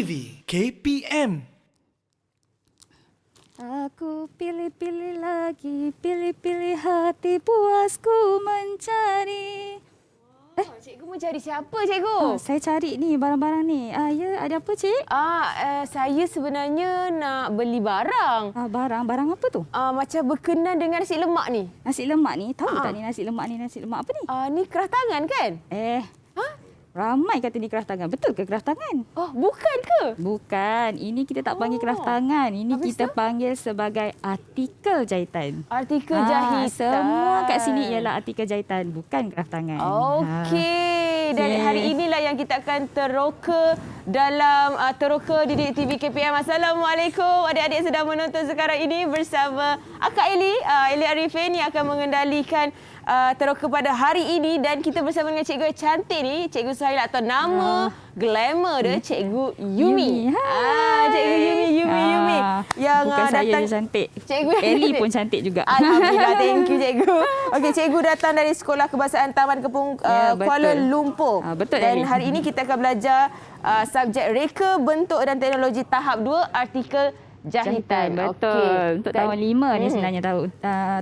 TV KPM. Aku pilih-pilih lagi, pilih-pilih hati puasku mencari. Cikgu mau cari siapa, cikgu? Saya cari ni barang-barang ni. Ya, ada apa, Cik? Saya sebenarnya nak beli barang. Barang apa tu? Macam berkenan dengan nasi lemak ni. Nasi lemak ni. Tahu tak ni nasi lemak apa ni? Ni kerah tangan kan? Ramai kata ni kerah tangan. Betul ke kerah tangan? Oh, bukan ke? Bukan. Ini kita tak panggil kerah tangan. Ini Habis kita tu? panggil sebagai artikel jahitan. Artikel jahitan. Semua kat sini ialah artikel jahitan, bukan kerah tangan. Okey. Dan hari inilah yang kita akan teroka dalam teroka Didik TV KPM. Assalamualaikum adik-adik sedang menonton sekarang ini bersama Akak Eli. Eli Arifin yang akan mengendalikan teroka pada hari ini, dan kita bersama dengan cikgu yang cantik ni, cikgu Suhaila, atau nama glamour dia Cikgu Yumi. Cikgu Yumi yang bukan saya datang. je cantik. Cikgu Eli pun cantik juga. Alhamdulillah, thank you cikgu. Okey, cikgu datang dari Sekolah Kebahasaan Taman Kepung Kuala Lumpur. Betul, dan Eli. hari ini kita akan belajar subjek reka bentuk dan teknologi tahap 2 artikel jahitan. Betul. Okey. Untuk tahun 5 ni sebenarnya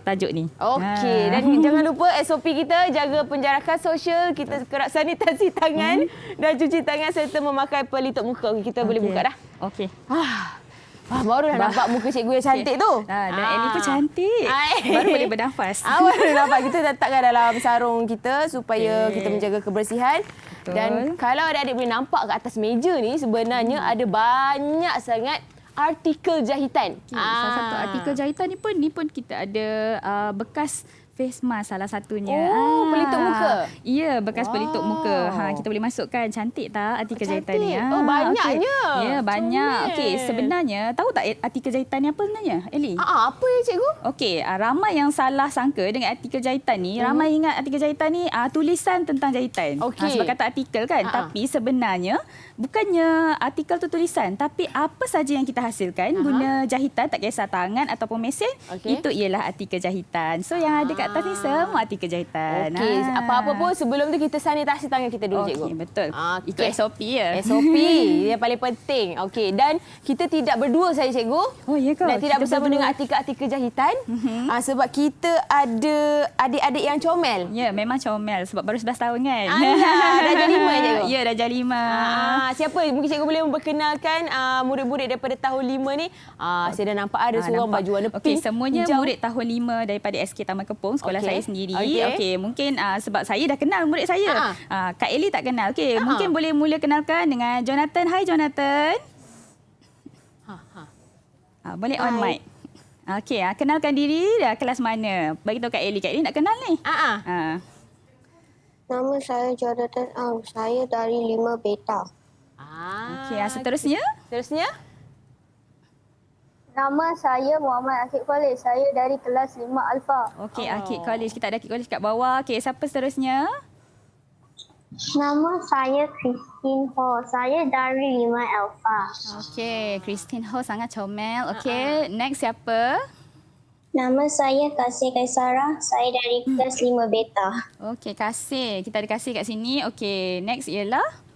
tajuk ni. Okey, dan jangan lupa SOP kita, jaga penjarakan sosial, kita kerap sanitasi tangan dan cuci tangan serta memakai pelitup muka. Kita boleh buka dah. Okey. Baru dah nampak muka cikgu yang cantik tu. Dan Eli pun cantik. Baru boleh bernafas. Baru nampak. Kita letakkan dalam sarung kita supaya kita menjaga kebersihan. Betul. Dan kalau adik-adik boleh nampak kat atas meja ni, sebenarnya ada banyak sangat artikel jahitan. Salah satu artikel jahitan ni pun kita ada bekas face mask salah satunya. Pelitup muka. Ya, bekas pelitup muka. Kita boleh masukkan. Cantik tak artikel jahitan ni? Banyaknya. Okay. Ya, banyak. Okey, sebenarnya tahu tak artikel jahitan ni apa sebenarnya, Eli? Apa ya cikgu? Okey, ramai yang salah sangka dengan artikel jahitan ni. Ramai ingat artikel jahitan ni tulisan tentang jahitan. Okey. Sebab kata artikel kan. Tapi sebenarnya bukannya artikel tu tulisan, tapi apa saja yang kita hasilkan guna jahitan, tak kisah tangan ataupun mesin, itu ialah artikel jahitan. So yang ada kat atas ni semua artikel jahitan. Okey, apa-apa pun sebelum tu kita sanitasi tangan kita dulu, cikgu. Okey, betul. Itu SOP ya. SOP yang paling penting. Okey, dan kita tidak berdua saja, cikgu. Oh, ya ke? Dan tidak Kita bersama berdua. dengan artikel-artikel jahitan. Sebab kita ada adik-adik yang comel. Ya, memang comel sebab baru 11 tahun kan. Darjah 5 cikgu. Ya, darjah 5. Siapa? Mungkin cikgu boleh memperkenalkan murid-murid daripada tahun 5 ni. Saya dah nampak ada seorang baju warna pink. Okey, semuanya hijau. murid tahun 5 daripada SK Taman Kepung, sekolah saya sendiri. Okey. Mungkin sebab saya dah kenal murid saya. Kak Eli tak kenal. Okey, mungkin boleh mula kenalkan dengan Jonathan. Hai Jonathan. Boleh on mic. Okey, kenalkan diri, kelas mana? Bagi tahu Kak Eli. Kak Eli nak kenal ni. Nama saya Jonathan Ang. Saya dari 5 Beta. Okey, seterusnya? Seterusnya? Nama saya Muhammad Akid Khalid. Saya dari kelas 5 Alfa. Okey, Akid College. Kita ada Akid College kat bawah. Okey, siapa seterusnya? Nama saya Christine Ho. Saya dari 5 Alpha. Okey, Christine Ho sangat comel. Okey, next siapa? Nama saya Kasih Kaisara. Saya dari kelas 5 Beta. Okey, Kasih. Kita ada Kasih kat sini. Okey, next ialah?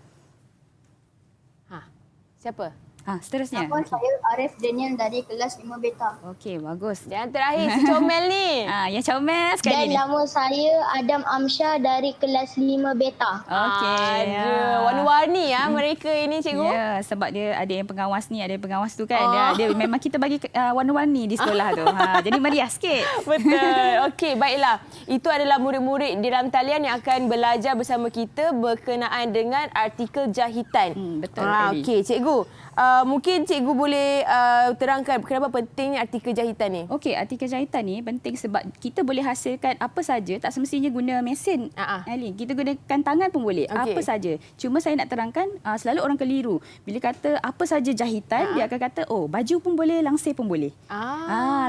Siapa? Seterusnya. Nama saya Arif Daniel dari kelas 5 Beta. Okey, bagus. Dan terakhir, si comel ni. Yang comel sekali Dan ni. nama saya Adam Amsyah dari kelas 5 Beta. Okey. Warna-warni mereka ini, cikgu. Ya, sebab dia ada yang pengawas ni, ada yang pengawas tu kan. Dia memang kita bagi warna-warni di sekolah tu. Jadi meriah sikit. Betul. Okey, baiklah. Itu adalah murid-murid di dalam talian yang akan belajar bersama kita berkenaan dengan artikel jahitan. Betul. Okey, cikgu. Mungkin cikgu boleh terangkan kenapa pentingnya artikel jahitan ni. Okey, artikel jahitan ni penting sebab kita boleh hasilkan apa saja, tak semestinya guna mesin. Ali, kita gunakan tangan pun boleh. Apa saja. Cuma saya nak terangkan, selalu orang keliru. Bila kata apa saja jahitan, dia akan kata, oh, baju pun boleh, langsir pun boleh.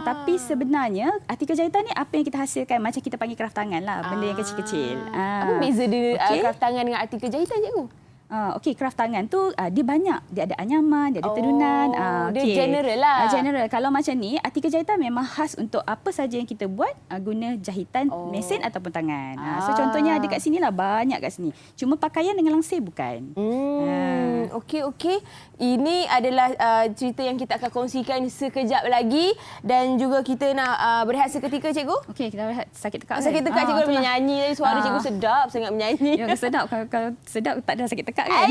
Tapi sebenarnya artikel jahitan ni apa yang kita hasilkan, macam kita panggil kraft tangan lah, benda yang kecil-kecil. Apa beza dia kraft tangan dengan artikel jahitan, cikgu? Okey, kraft tangan tu dia banyak. Dia ada anyaman, dia ada tenunan. Dia general lah. General. Kalau macam ni, artikel jahitan memang khas untuk apa saja yang kita buat guna jahitan mesin ataupun tangan. So contohnya ada kat sini lah, banyak kat sini. Cuma pakaian dengan langsir bukan. Okey. Ini adalah cerita yang kita akan kongsikan sekejap lagi dan juga kita nak berehat seketika, cikgu. Okey, kita rehat sakit tekak. Sakit tekak, cikgu itulah. menyanyi. Suara cikgu sedap sangat menyanyi. Ya, sedap. Kalau sedap tak ada sakit tekak kan?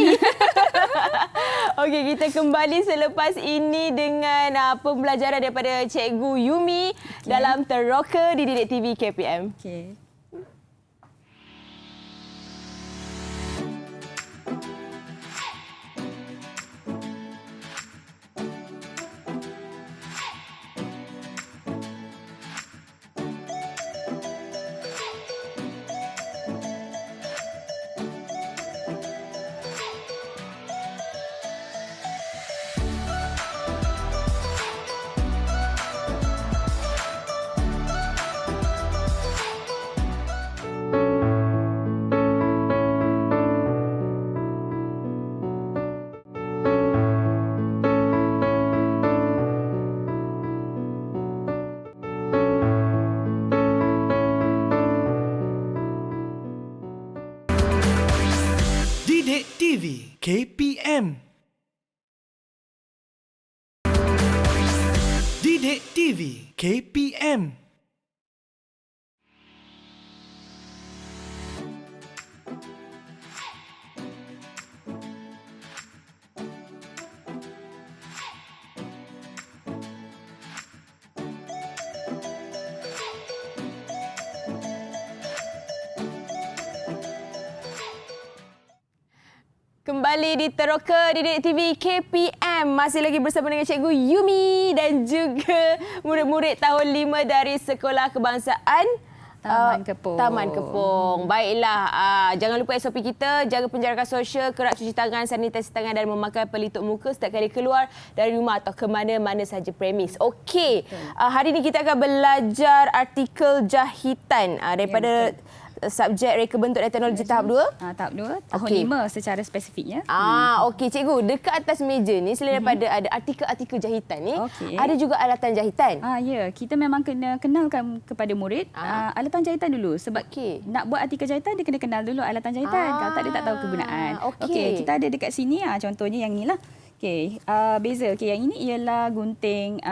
Okey, kita kembali selepas ini dengan pembelajaran daripada Cikgu Yumi dalam Teroka di Didik TV KPM. Okey. Didik TV KPM. Didik TV KPM. Kembali di Teroka Didik TV KPM. Masih lagi bersama dengan Cikgu Yumi dan juga murid-murid tahun 5 dari Sekolah Kebangsaan Taman Kepong. Baiklah, jangan lupa SOP kita, jaga penjarakan sosial, kerap cuci tangan, sanitasi tangan dan memakai pelitup muka setiap kali keluar dari rumah atau ke mana-mana saja premis. Okey, hari ini kita akan belajar artikel jahitan daripada subjek reka bentuk dan teknologi tahap 2. Tahap 2, tahun 5 secara spesifiknya. Okey, cikgu, dekat atas meja ni selain daripada ada artikel-artikel jahitan ni, ada juga alatan jahitan. Ya, kita memang kena kenalkan kepada murid alatan jahitan dulu sebab nak buat artikel jahitan dia kena kenal dulu alatan jahitan. Kalau tak dia tak tahu kegunaan. Okey, kita ada dekat sini contohnya yang ni lah. Okey, beza. Okey, yang ini ialah gunting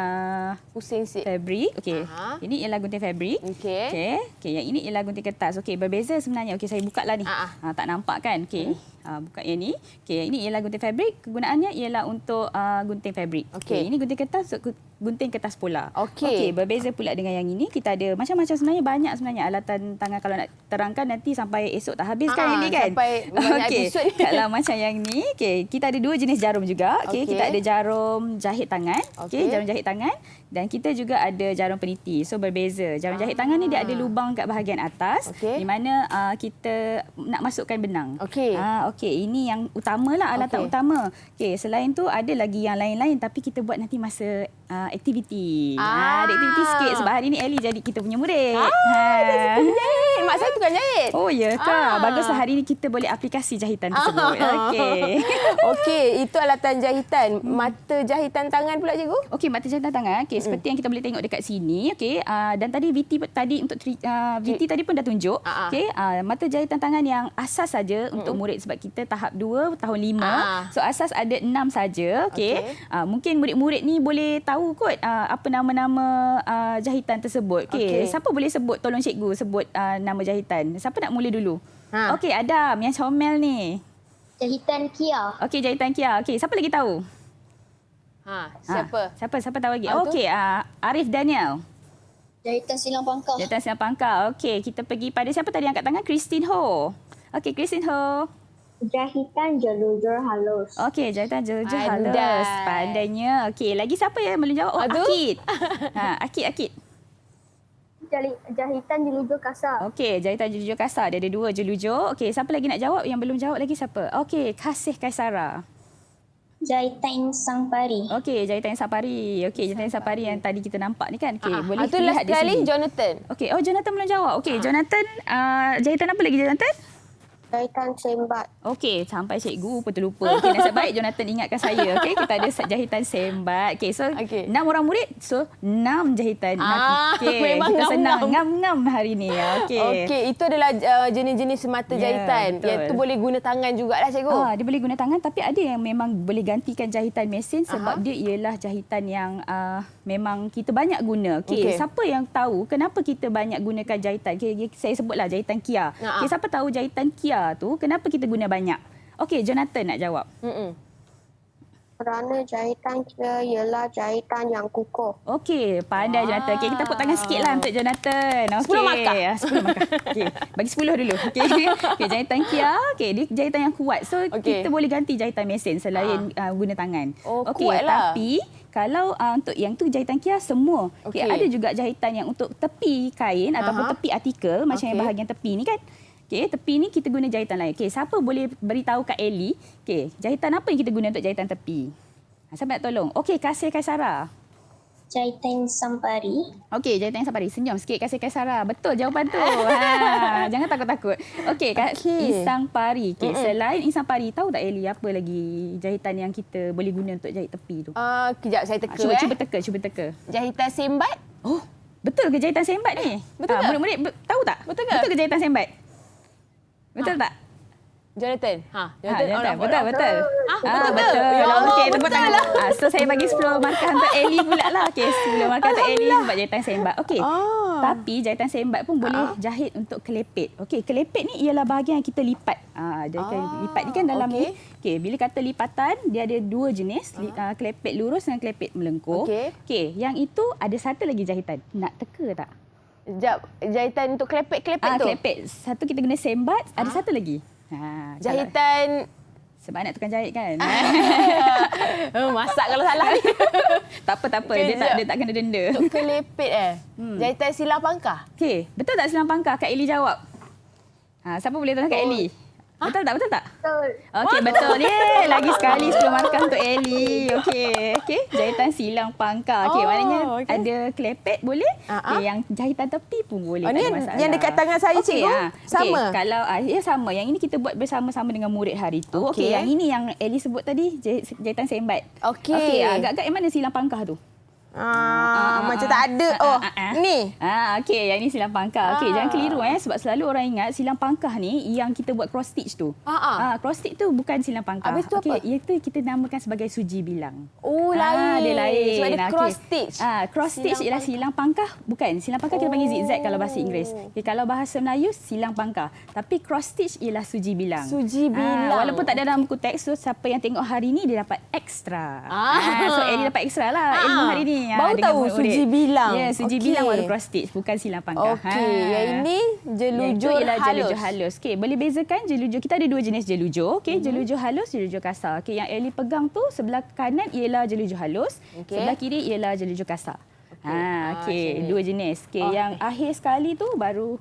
pusing sikit. Fabrik. Okey. Ini ialah gunting fabrik. Okey, yang ini ialah gunting kertas. Okey, berbeza sebenarnya. Okey, saya buka lah ni. Tak nampak kan? Okey. Buka yang ni. Okey, ini ialah gunting fabrik. Kegunaannya ialah untuk gunting fabrik. Okey, ini gunting kertas untuk gunting kertas pola. Okey, berbeza pula dengan yang ini. Kita ada macam-macam sebenarnya, banyak sebenarnya alatan tangan. Kalau nak terangkan nanti sampai esok tak habis kan ini kan? Sampai banyak episod ni. Kalau macam yang ni, okey, kita ada 2 jenis jarum juga. Okey, kita ada jarum jahit tangan. Okey, jarum jahit tangan dan kita juga ada jarum peniti. So berbeza. Jarum jahit tangan ni dia ada lubang kat bahagian atas di mana kita nak masukkan benang. Okey, ini yang utamalah, alatan utama. Okey, selain tu ada lagi yang lain-lain tapi kita buat nanti masa aktiviti. Ada aktiviti sikit sebab hari ni Ellie jadi kita punya murid. Jahit. Mak saya tukang jahit. Oh ya ke? Baguslah hari ni kita boleh aplikasi jahitan tersebut. Okey. Okey, itu alatan jahitan. Mata jahitan tangan pula, cikgu? Okey, mata jahitan tangan. Okey, seperti yang kita boleh tengok dekat sini. Okey, dan tadi VT tadi untuk VT tadi pun dah tunjuk. Okey, mata jahitan tangan yang asas saja untuk murid sebab kita tahap 2 tahun 5. So asas ada 6 saja. Okey. Mungkin murid-murid ni boleh tahu kot apa nama-nama jahitan tersebut. Okey, siapa boleh sebut, tolong cikgu sebut nama jahitan. Siapa nak mula dulu? Okey, Adam yang comel ni. Jahitan Kia. Okey, jahitan Kia. Okey, siapa lagi tahu? Siapa? Siapa tahu lagi? Okey, Arif Daniel. Jahitan Silang Pangkal. Jahitan Silang Pangkal. Okey, kita pergi pada siapa tadi angkat tangan? Christine Ho. Okey, Christine Ho. Jahitan jelujur halus. Okey, jahitan jelujur halus. Pandainya. Okey, lagi siapa yang boleh jawab? Akid. Akid. Jahitan jelujur kasar. Okey, jahitan jelujur kasar. Dia ada 2 jelujur. Okey, siapa lagi nak jawab? Yang belum jawab lagi siapa? Okey, Kasih Kaisara. Jahitan Sangpari. Okey, jahitan Sapari. Okey, jahitan Sapari yang tadi kita nampak ni kan. Okey, boleh itu lihat di sekali sini. Jonathan. Okey, Jonathan belum jawab. Okey, Jonathan, jahitan apa lagi Jonathan? Jahitan sembat. Okey, sampai cikgu pun terlupa. Okey, nasib baik Jonathan ingatkan saya. Okey, kita ada jahitan sembat. Okey, so 6 orang murid, so 6 jahitan. Okey, memang kita senang ngam-ngam. ngam-ngam hari ni. Okey. Okey, itu adalah jenis-jenis mata jahitan. betul. Yang tu boleh guna tangan jugalah cikgu. Dia boleh guna tangan, tapi ada yang memang boleh gantikan jahitan mesin sebab dia ialah jahitan yang memang kita banyak guna. Okey, siapa yang tahu kenapa kita banyak gunakan jahitan? Okay, saya sebutlah jahitan Kia. Okey, siapa tahu jahitan Kia tu kenapa kita guna banyak? Okey, Jonathan nak jawab. Kerana jahitan kita ialah jahitan yang kukuh. Okey, pandai Jonathan. Okey, kita tepuk tangan sikitlah untuk Jonathan. Okey. 10 markah. 10 markah. Okey, bagi 10 dulu. Okey. Okey, jahitan Kia, okey, dia jahitan yang kuat. So, kita boleh ganti jahitan mesin selain guna tangan. Okey, kuatlah. tapi kalau untuk yang tu jahitan Kia semua. Okey, ada juga jahitan yang untuk tepi kain ataupun tepi artikel macam yang bahagian tepi ni kan. Okey, tepi ni kita guna jahitan lain. Okey, siapa boleh beritahu Kak Ellie, okey, jahitan apa yang kita guna untuk jahitan tepi? Siapa nak tolong? Okey, Kasih Kaisara. Jahitan sampari. Okey, jahitan sampari. Senyum sikit Kasih Kaisara. Betul jawapan tu. Jangan takut-takut. Okey, Insang Pari. Okey, selain Insang Pari, tahu tak Ellie apa lagi jahitan yang kita boleh guna untuk jahit tepi tu? Kejap saya teka. Cuba teka. Jahitan sembat? Oh, betul ke jahitan sembat ni? Betul ke? Murid-murid tahu tak? Betul ke? Betul ke jahitan sembat? Betul tak? Jonathan. Jonathan. Betul. Betul. Betul. Ya Allah, Okey, tepuk betul tangan. lah. So saya bagi 10 markah untuk Ellie pula lah. Okey, 10 markah untuk Ellie sebab jahitan sembat. Okey. Tapi jahitan sembat pun boleh jahit untuk kelepit. Okey, kelepit ni ialah bahagian yang kita lipat. Lipat ni kan dalam ni. Okey, bila kata lipatan, dia ada 2 jenis, kelepit lurus dan kelepit melengkung. Okey, yang itu ada satu lagi jahitan. Nak teka tak? Sekejap, jahitan untuk kelepit-kelepit tu? Kelepit. Satu kita guna sembat, ada satu lagi. Jahitan... Sebab nak tukang jahit kan? Masak kalau salah ni. Tak apa. Dia tak kena denda. Untuk kelepit jahitan silang pangkah? Okey, betul tak silang pangkah? Kak Ellie jawab. Siapa boleh tolong Kak Ellie? Betul tak? Betul. Okey, betul. Lagi sekali 10 markah untuk Ellie. Okey, jahitan silang pangkah. Okey, maknanya ada kelepit boleh. Okay, yang jahitan tepi pun boleh. Ni yang dekat tangan saya cikgu. Sama. Kalau sama. Yang ini kita buat bersama-sama dengan murid hari tu. Okey, yang ini yang Ellie sebut tadi jahitan sembat. Okey. Agak-agak yang mana silang pangkah tu? Macam tak ada. Ni. Okey, yang ni silang pangkah. Okey, jangan keliru sebab selalu orang ingat silang pangkah ni yang kita buat cross stitch tu. Cross stitch tu bukan silang pangkah. Habis tu apa? Itu kita namakan sebagai suji bilang. Lain. Dia lain. Sebab dia cross stitch. Cross stitch ialah silang pangkah. Bukan, silang pangkah kita panggil zigzag kalau bahasa Inggeris. Okay, kalau bahasa Melayu silang pangkah. Tapi cross stitch ialah suji bilang. Suji bilang. Walaupun tak ada dalam buku teks, so siapa yang tengok hari ni dia dapat ekstra. So Ellie dapat ekstra lah ilmu hari ni. Baru tahu suji bilang. Ya, suji bilang baru cross stitch, bukan silang pangkah. Okey, yang ini jelujur halus. Jelujur halus. Okey, boleh bezakan jelujur. Kita ada 2 jenis jelujur. Okey, jelujur halus, jelujur kasar. Okey, yang Ellie pegang tu sebelah kanan ialah jelujur halus, sebelah kiri ialah jelujur kasar. Okey, 2 jenis. Okey, yang akhir sekali tu baru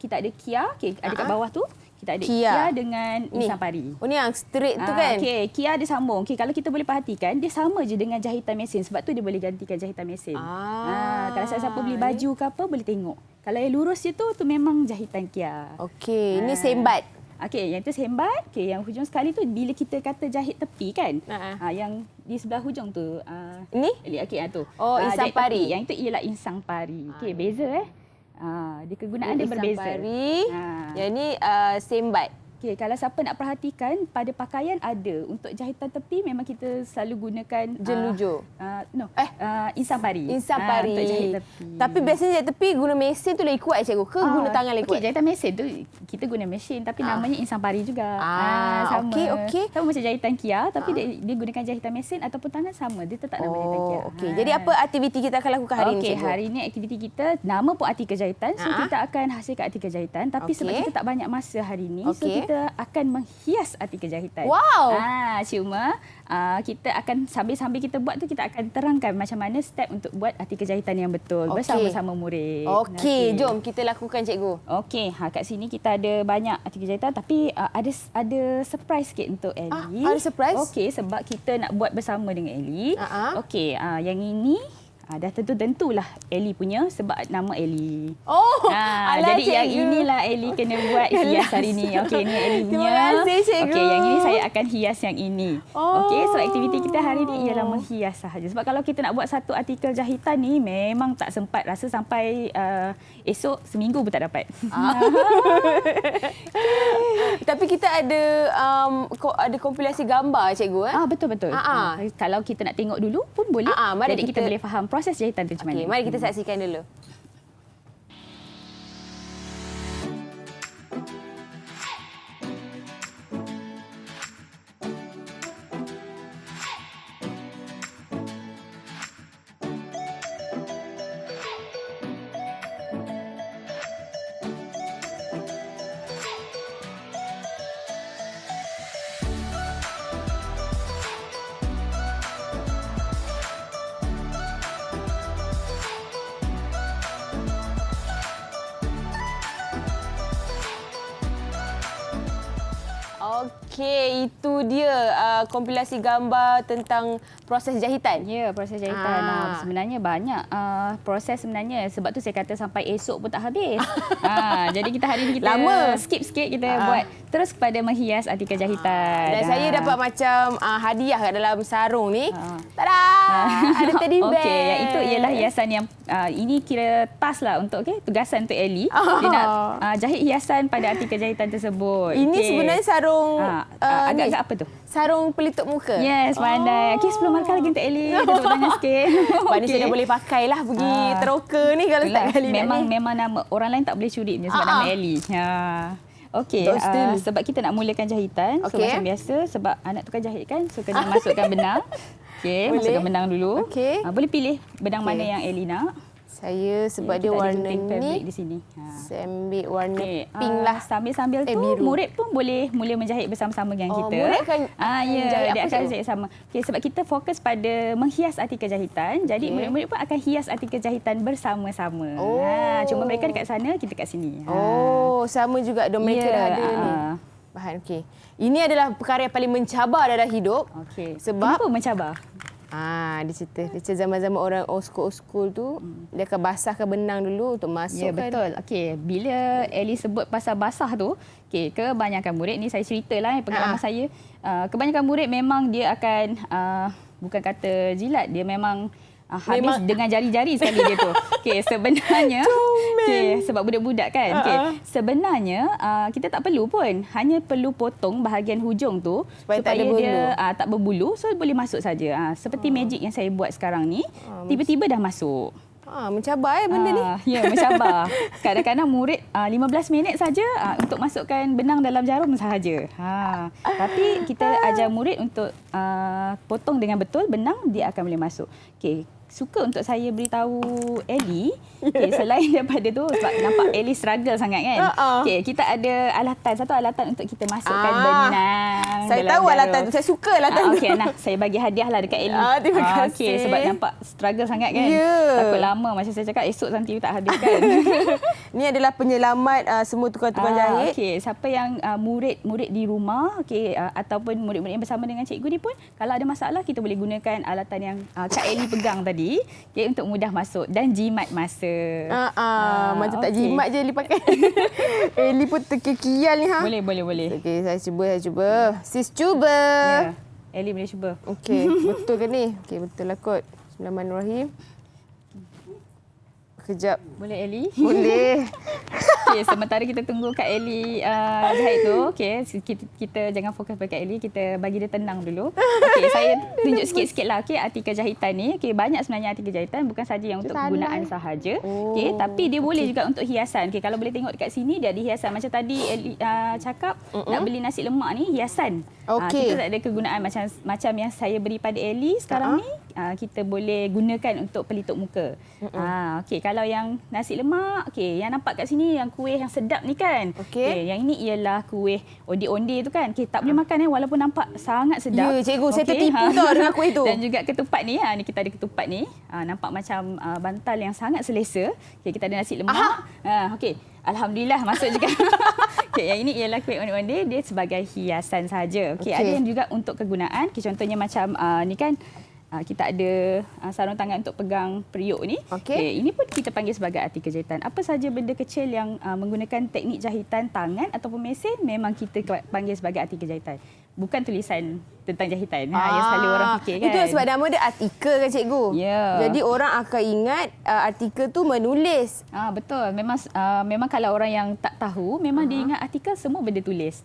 kita ada Kia. Okey, ada kat bawah tu. Kita ada Kia dengan Insang Pari. Ni yang straight tu kan? Okey, Kia dia sambung. Okey, kalau kita boleh perhatikan, dia sama je dengan jahitan mesin. Sebab tu dia boleh gantikan jahitan mesin. Kalau siapa beli baju ke apa, boleh tengok. Kalau yang lurus je tu memang jahitan Kia. Okey, ni sembat. Okey, yang tu sembat. Okey, yang hujung sekali tu bila kita kata jahit tepi kan? Yang di sebelah hujung tu. Ni? Okey, tu. Insang Pari. Yang itu ialah Insang Pari. Okey, beza dia kegunaan dia berbeza. Pari. Yang ni sembat. Okey, kalau siapa nak perhatikan pada pakaian ada untuk jahitan tepi memang kita selalu gunakan jelujur. Insang Pari. Insang Pari. Untuk jahit tepi. Tapi biasanya jahit tepi guna mesin tu lagi kuat cikgu ke guna tangan lagi kuat? Okey, jahitan mesin tu kita guna mesin tapi namanya Insang Pari juga. Sama. Okey. Sama macam jahitan Kia tapi dia gunakan jahitan mesin ataupun tangan sama. Dia tetap nama jahitan Kia. Okey. Jadi apa aktiviti kita akan lakukan hari ini cikgu? Okey, hari ini aktiviti kita nama pun artikel jahitan. So kita akan hasilkan artikel jahitan tapi sebab kita tak banyak masa hari ini so kita akan menghias artikel jahitan. Wow. Cuma kita akan sambil-sambil kita buat tu kita akan terangkan macam mana step untuk buat artikel jahitan yang betul bersama-sama murid. Okey, jom kita lakukan cikgu. Okey, kat sini kita ada banyak artikel jahitan tapi ada surprise sikit untuk Ellie. Ada surprise? Okey, sebab kita nak buat bersama dengan Ellie. Okey, yang ini dah tentulah Ellie punya sebab nama Ellie. Oh, Jadi yang inilah Ellie kena buat hias hari ni. Okey, ni Ellie punya. Terima kasih, cikgu. Okey, yang ini saya akan hias yang ini. Okey, so aktiviti kita hari ni ialah menghias sahaja. Sebab kalau kita nak buat satu artikel jahitan ni memang tak sempat, rasa sampai esok seminggu pun tak dapat. Tapi kita ada kompilasi gambar, cikgu. Betul. Kalau kita nak tengok dulu pun boleh. Mari Jadi kita boleh faham proses jahitan tu macam mana. Okey, mari kita saksikan dulu. Okey, itu dia kompilasi gambar tentang proses jahitan. Ya, proses jahitan. Sebenarnya banyak proses sebenarnya. Sebab tu saya kata sampai esok pun tak habis. Jadi kita hari ni kita lama skip sikit, kita buat terus kepada menghias artikel jahitan. Dan saya dapat macam hadiah kat dalam sarung ni. Tada! Ada teddy bear. Okey, yang itu ialah hiasan yang ini kira task lah untuk tugasan untuk Ellie. Dia nak jahit hiasan pada artikel jahitan tersebut. Ini sebenarnya sarung agak-agak apa tu? Sarung pelitup muka. Yes, pandai. Okey, 10 markah lagi untuk Ellie. Kita tepuk tangan sikit. Maknanya saya dah boleh pakailah pergi teroka ni kalau tak kali memang nama orang lain tak boleh curi punya sebab nama Ellie. Okey, sebab kita nak mulakan jahitan. So macam biasa sebab anak tukar jahit kan, so kena masukkan benang. Okey, masukkan benang dulu. Boleh pilih benang mana yang Ellie nak. Saya sebab dia warna ni di sini. Saya ambil warna pink lah. Sambil-sambil tu biru. murid pun boleh mula menjahit bersama-sama dengan kita. Murid akan dia akan jahit sama. Okey, sebab kita fokus pada menghias artikel jahitan. Jadi murid-murid pun akan hias artikel jahitan bersama-sama. Cuma mereka dekat sana, kita kat sini. Sama juga mereka dah ada ni. Bahan okey. Ini adalah perkara yang paling mencabar dalam hidup. Okey. Sebab kenapa mencabar? Dia cerita zaman-zaman orang old school tu, dia akan basahkan benang dulu untuk masukkan. Ya, betul. Okey, bila Ellie sebut pasal basah tu, kebanyakan murid ni saya ceritalah pengalaman saya. Kebanyakan murid memang dia akan bukan kata jilat, dia memang habis dengan jari-jari sekali dia tu. Sebenarnya sebab budak-budak kan. Sebenarnya kita tak perlu pun, hanya perlu potong bahagian hujung tu supaya dia tak berbulu, so boleh masuk saja. Seperti magic yang saya buat sekarang ni, tiba-tiba dah masuk. Mencabar benda ni. Ya, mencabar. Kadang-kadang murid 15 minit saja untuk masukkan benang dalam jarum sahaja. Tapi kita ajar murid untuk potong dengan betul benang, dia akan boleh masuk. Suka untuk saya beritahu Ellie, selain daripada tu sebab nampak Ellie struggle sangat kan. Kita ada satu alatan untuk kita masukkan benang. Saya tahu alatan tu, saya suka alatan tu. Saya bagi hadiah lah dekat Ellie. Terima kasih. Sebab nampak struggle sangat kan. Takut lama macam saya cakap, esok nanti tak habis kan. Ini adalah penyelamat semua tukang-tukang jahit. Siapa yang murid di rumah ataupun murid-murid yang bersama dengan cikgu ni pun, kalau ada masalah kita boleh gunakan alatan yang Kak Ellie pegang tadi. Untuk mudah masuk dan jimat masa. Macam tak jimat je Ellie pakai. Ellie pun terkikial ni. Boleh. Okey, saya cuba. Sis cuba. Ya, Ellie boleh cuba. Okey, betul ke ni? Okey, betul lah kot. Bismillahirrahmanirrahim. Kejap. Boleh Ellie? Boleh. Sementara kita tunggu Kak Ellie jahit tu, kita jangan fokus pada Kak Ellie, kita bagi dia tenang dulu. Saya tunjuk sikit-sikit lah artikel jahitan ni. Banyak sebenarnya artikel jahitan, bukan saja yang untuk kegunaan sahaja. Tapi dia boleh juga untuk hiasan. Kalau boleh tengok dekat sini, dia ada hiasan. Macam tadi Ellie cakap, nak beli nasi lemak ni hiasan. Kita tak ada kegunaan macam yang saya beri pada Ellie sekarang ni. Kita boleh gunakan untuk pelitup muka. Kalau yang nasi lemak, yang nampak kat sini yang kuih yang sedap ni kan. Yang ini ialah kuih onde-onde tu kan. Tak boleh makan walaupun nampak sangat sedap. Ya, cikgu, saya tertipu tau dengan kuih tu. Dan juga ketupat ni, ni kita ada ketupat ni. Nampak macam bantal yang sangat selesa. Kita ada nasi lemak. Alhamdulillah masuk juga. Yang ini ialah kuih onde-onde, dia sebagai hiasan saja. Ada yang juga untuk kegunaan. Contohnya macam ni kan, kita ada sarung tangan untuk pegang periuk ni. Okey. Ini pun kita panggil sebagai artikel jahitan. Apa saja benda kecil yang menggunakan teknik jahitan tangan ataupun mesin memang kita panggil sebagai artikel jahitan. Bukan tulisan tentang jahitan yang selalu orang fikir kan. Itu sebab nama dia artikel kan cikgu? Ya. Jadi orang akan ingat artikel tu menulis. Betul. Memang kalau orang yang tak tahu, memang dia ingat artikel semua benda tulis.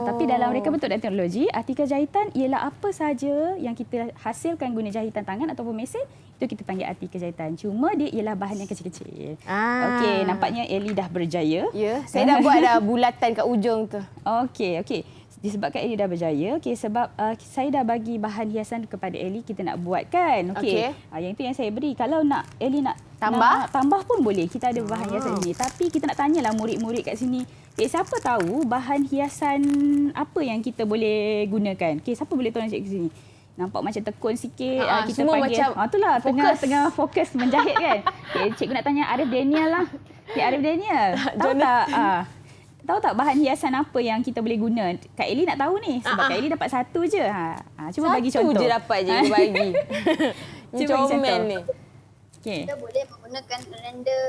Tapi dalam reka bentuk dan teknologi, artikel jahitan ialah apa saja yang kita hasilkan guna jahitan tangan ataupun mesin, itu kita panggil artikel jahitan. Cuma dia ialah bahan yang kecil-kecil. Okey, nampaknya Ellie dah berjaya. Ya, saya dah buat dah bulatan kat ujung tu. Okey. Disebabkan Ellie dah berjaya, sebab saya dah bagi bahan hiasan kepada Ellie, kita nak buat kan. Okey. Yang itu yang saya beri. Kalau nak Ellie nak tambah pun boleh. Kita ada bahan hiasan sini. Tapi kita nak tanyalah murid-murid kat sini. Siapa tahu bahan hiasan apa yang kita boleh gunakan? Siapa boleh tolong cikgu sini? Nampak macam tekun sikit. Kita semua panggil. Macam itulah tengah fokus menjahit kan. Cikgu nak tanya Arif Daniel lah. Arif Daniel. Tahu tak? Tahu tak bahan hiasan apa yang kita boleh guna? Kak Ellie nak tahu ni. Sebab Kak Ellie dapat satu je. Cuma bagi contoh. Satu je dapat je bagi. Cuba bagi contoh. Ni. Okay. Kita boleh menggunakan render,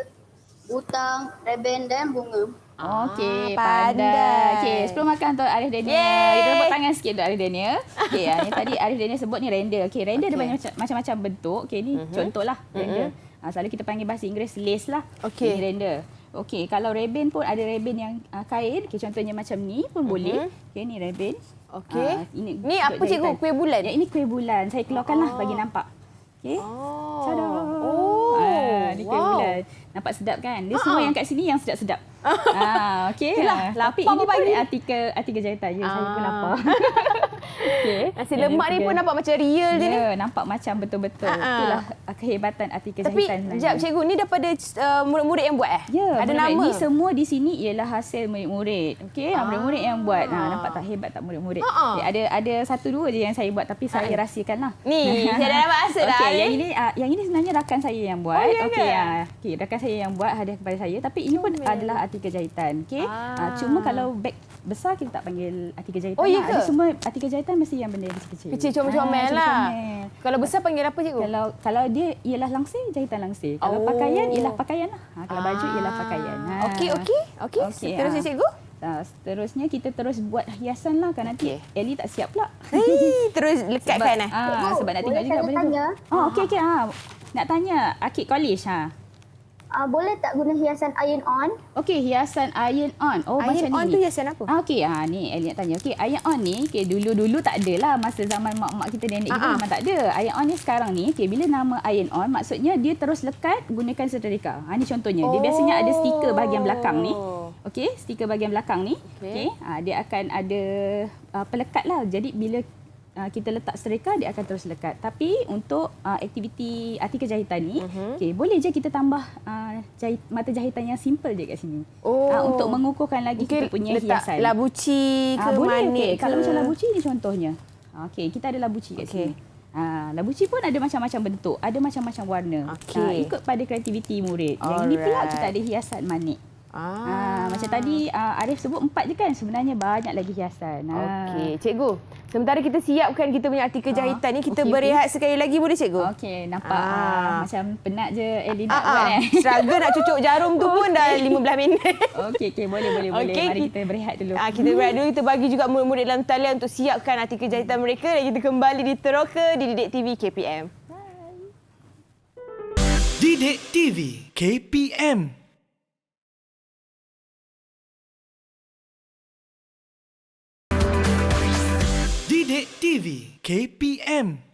butang, reben dan bunga. Okey, pandai. Okey, sebelum makan untuk Arif Daniel. Kita tepuk tangan sikit untuk Arif Daniel. Okey, yang tadi Arif Daniel sebut ni render. Okey, render ada banyak macam-macam bentuk. Okey, ni contohlah render. Selalu kita panggil bahasa Inggeris lace lah. Okey. Ini render. Okey, kalau reben pun ada reben yang kain. Okey, contohnya macam ni pun boleh. Okey, ni reben. Okey. Ni apa cikgu? Kuih bulan? Ya, ini kuih bulan. Saya keluarkanlah bagi nampak. Okey. Tada. Ni kuih bulan. Nampak sedap kan? Dia semua yang kat sini yang sedap-sedap. Okey. Tapi ini pun artikel jahitan. Ya, saya pun lapar. Okey. Nasi lemak ni pun nampak macam real je ni. Ya, nampak macam betul-betul. Itulah kehebatan artikel jahitan. Tapi, cikgu, ni daripada murid-murid yang buat Ya, ada nama. Ni semua di sini ialah hasil murid-murid. Okey, murid-murid yang buat. Nampak tak hebat tak murid-murid? Ada satu dua je yang saya buat tapi saya rahsiakanlah. Ni, saya dah dapat rasa dah. Okey, yang ini sebenarnya rakan saya yang buat. Okey, rakan saya yang buat hadiah kepada saya, tapi ini pun adalah artikel jahitan. Okey. Cuma kalau beg besar kita tak panggil artikel jahitan. Ada semua artikel jahitan mesti yang benda yang kecil-kecil. Kecil comel-comel lah. Kalau besar panggil apa cikgu? Kalau dia ialah langsir, jahitan langsir. Kalau pakaian ialah pakaian lah. Kalau baju ialah pakaian. Okey. Seterusnya cikgu? Seterusnya kita terus buat hiasan lah kan nanti Ellie tak siap pula. Terus lekatkan sebab nak tengok juga tanya? Okey. Nak tanya Akid College Boleh tak guna hiasan iron on? Okey, hiasan iron on. Iron macam on ni. tu hiasan apa? Okey, ni Ellie nak tanya. Okey, iron on ni, dulu-dulu tak adalah masa zaman mak-mak kita nenek kita memang tak ada. Iron on ni sekarang ni, bila nama iron on maksudnya dia terus lekat gunakan setrika. Ni contohnya. Dia biasanya ada stiker bahagian belakang ni. Okey, stiker bahagian belakang ni. Okey, dia akan ada pelekat lah. Jadi bila kita letak setrika, dia akan terus lekat. Tapi untuk aktiviti artikel jahitan ni, boleh je kita tambah mata jahitan yang simple je kat sini. Untuk mengukuhkan lagi kita punya hiasan. Labuci ke manik ke? Kalau macam labuci ni contohnya. Okey, kita ada labuci kat sini. Labuci pun ada macam-macam bentuk, ada macam-macam warna. Ikut pada kreativiti murid. Yang ini pula kita ada hiasan manik. Macam tadi Arif sebut 4 je kan, sebenarnya banyak lagi hiasan. Okey, cikgu. Sementara kita siapkan kita punya artikel jahitan ni, kita berehat sekali lagi boleh cikgu? Okey, nampak macam penat je Ellie nak buat kan. Struggle nak cucuk jarum tu pun dah 15 minit. Okey, boleh. Mari kita berehat dulu. Kita berehat dulu, kita bagi juga murid-murid dalam talian untuk siapkan artikel jahitan mereka dan kita kembali di Teroka di Didik TV KPM. Didik TV KPM. Didik TV KPM.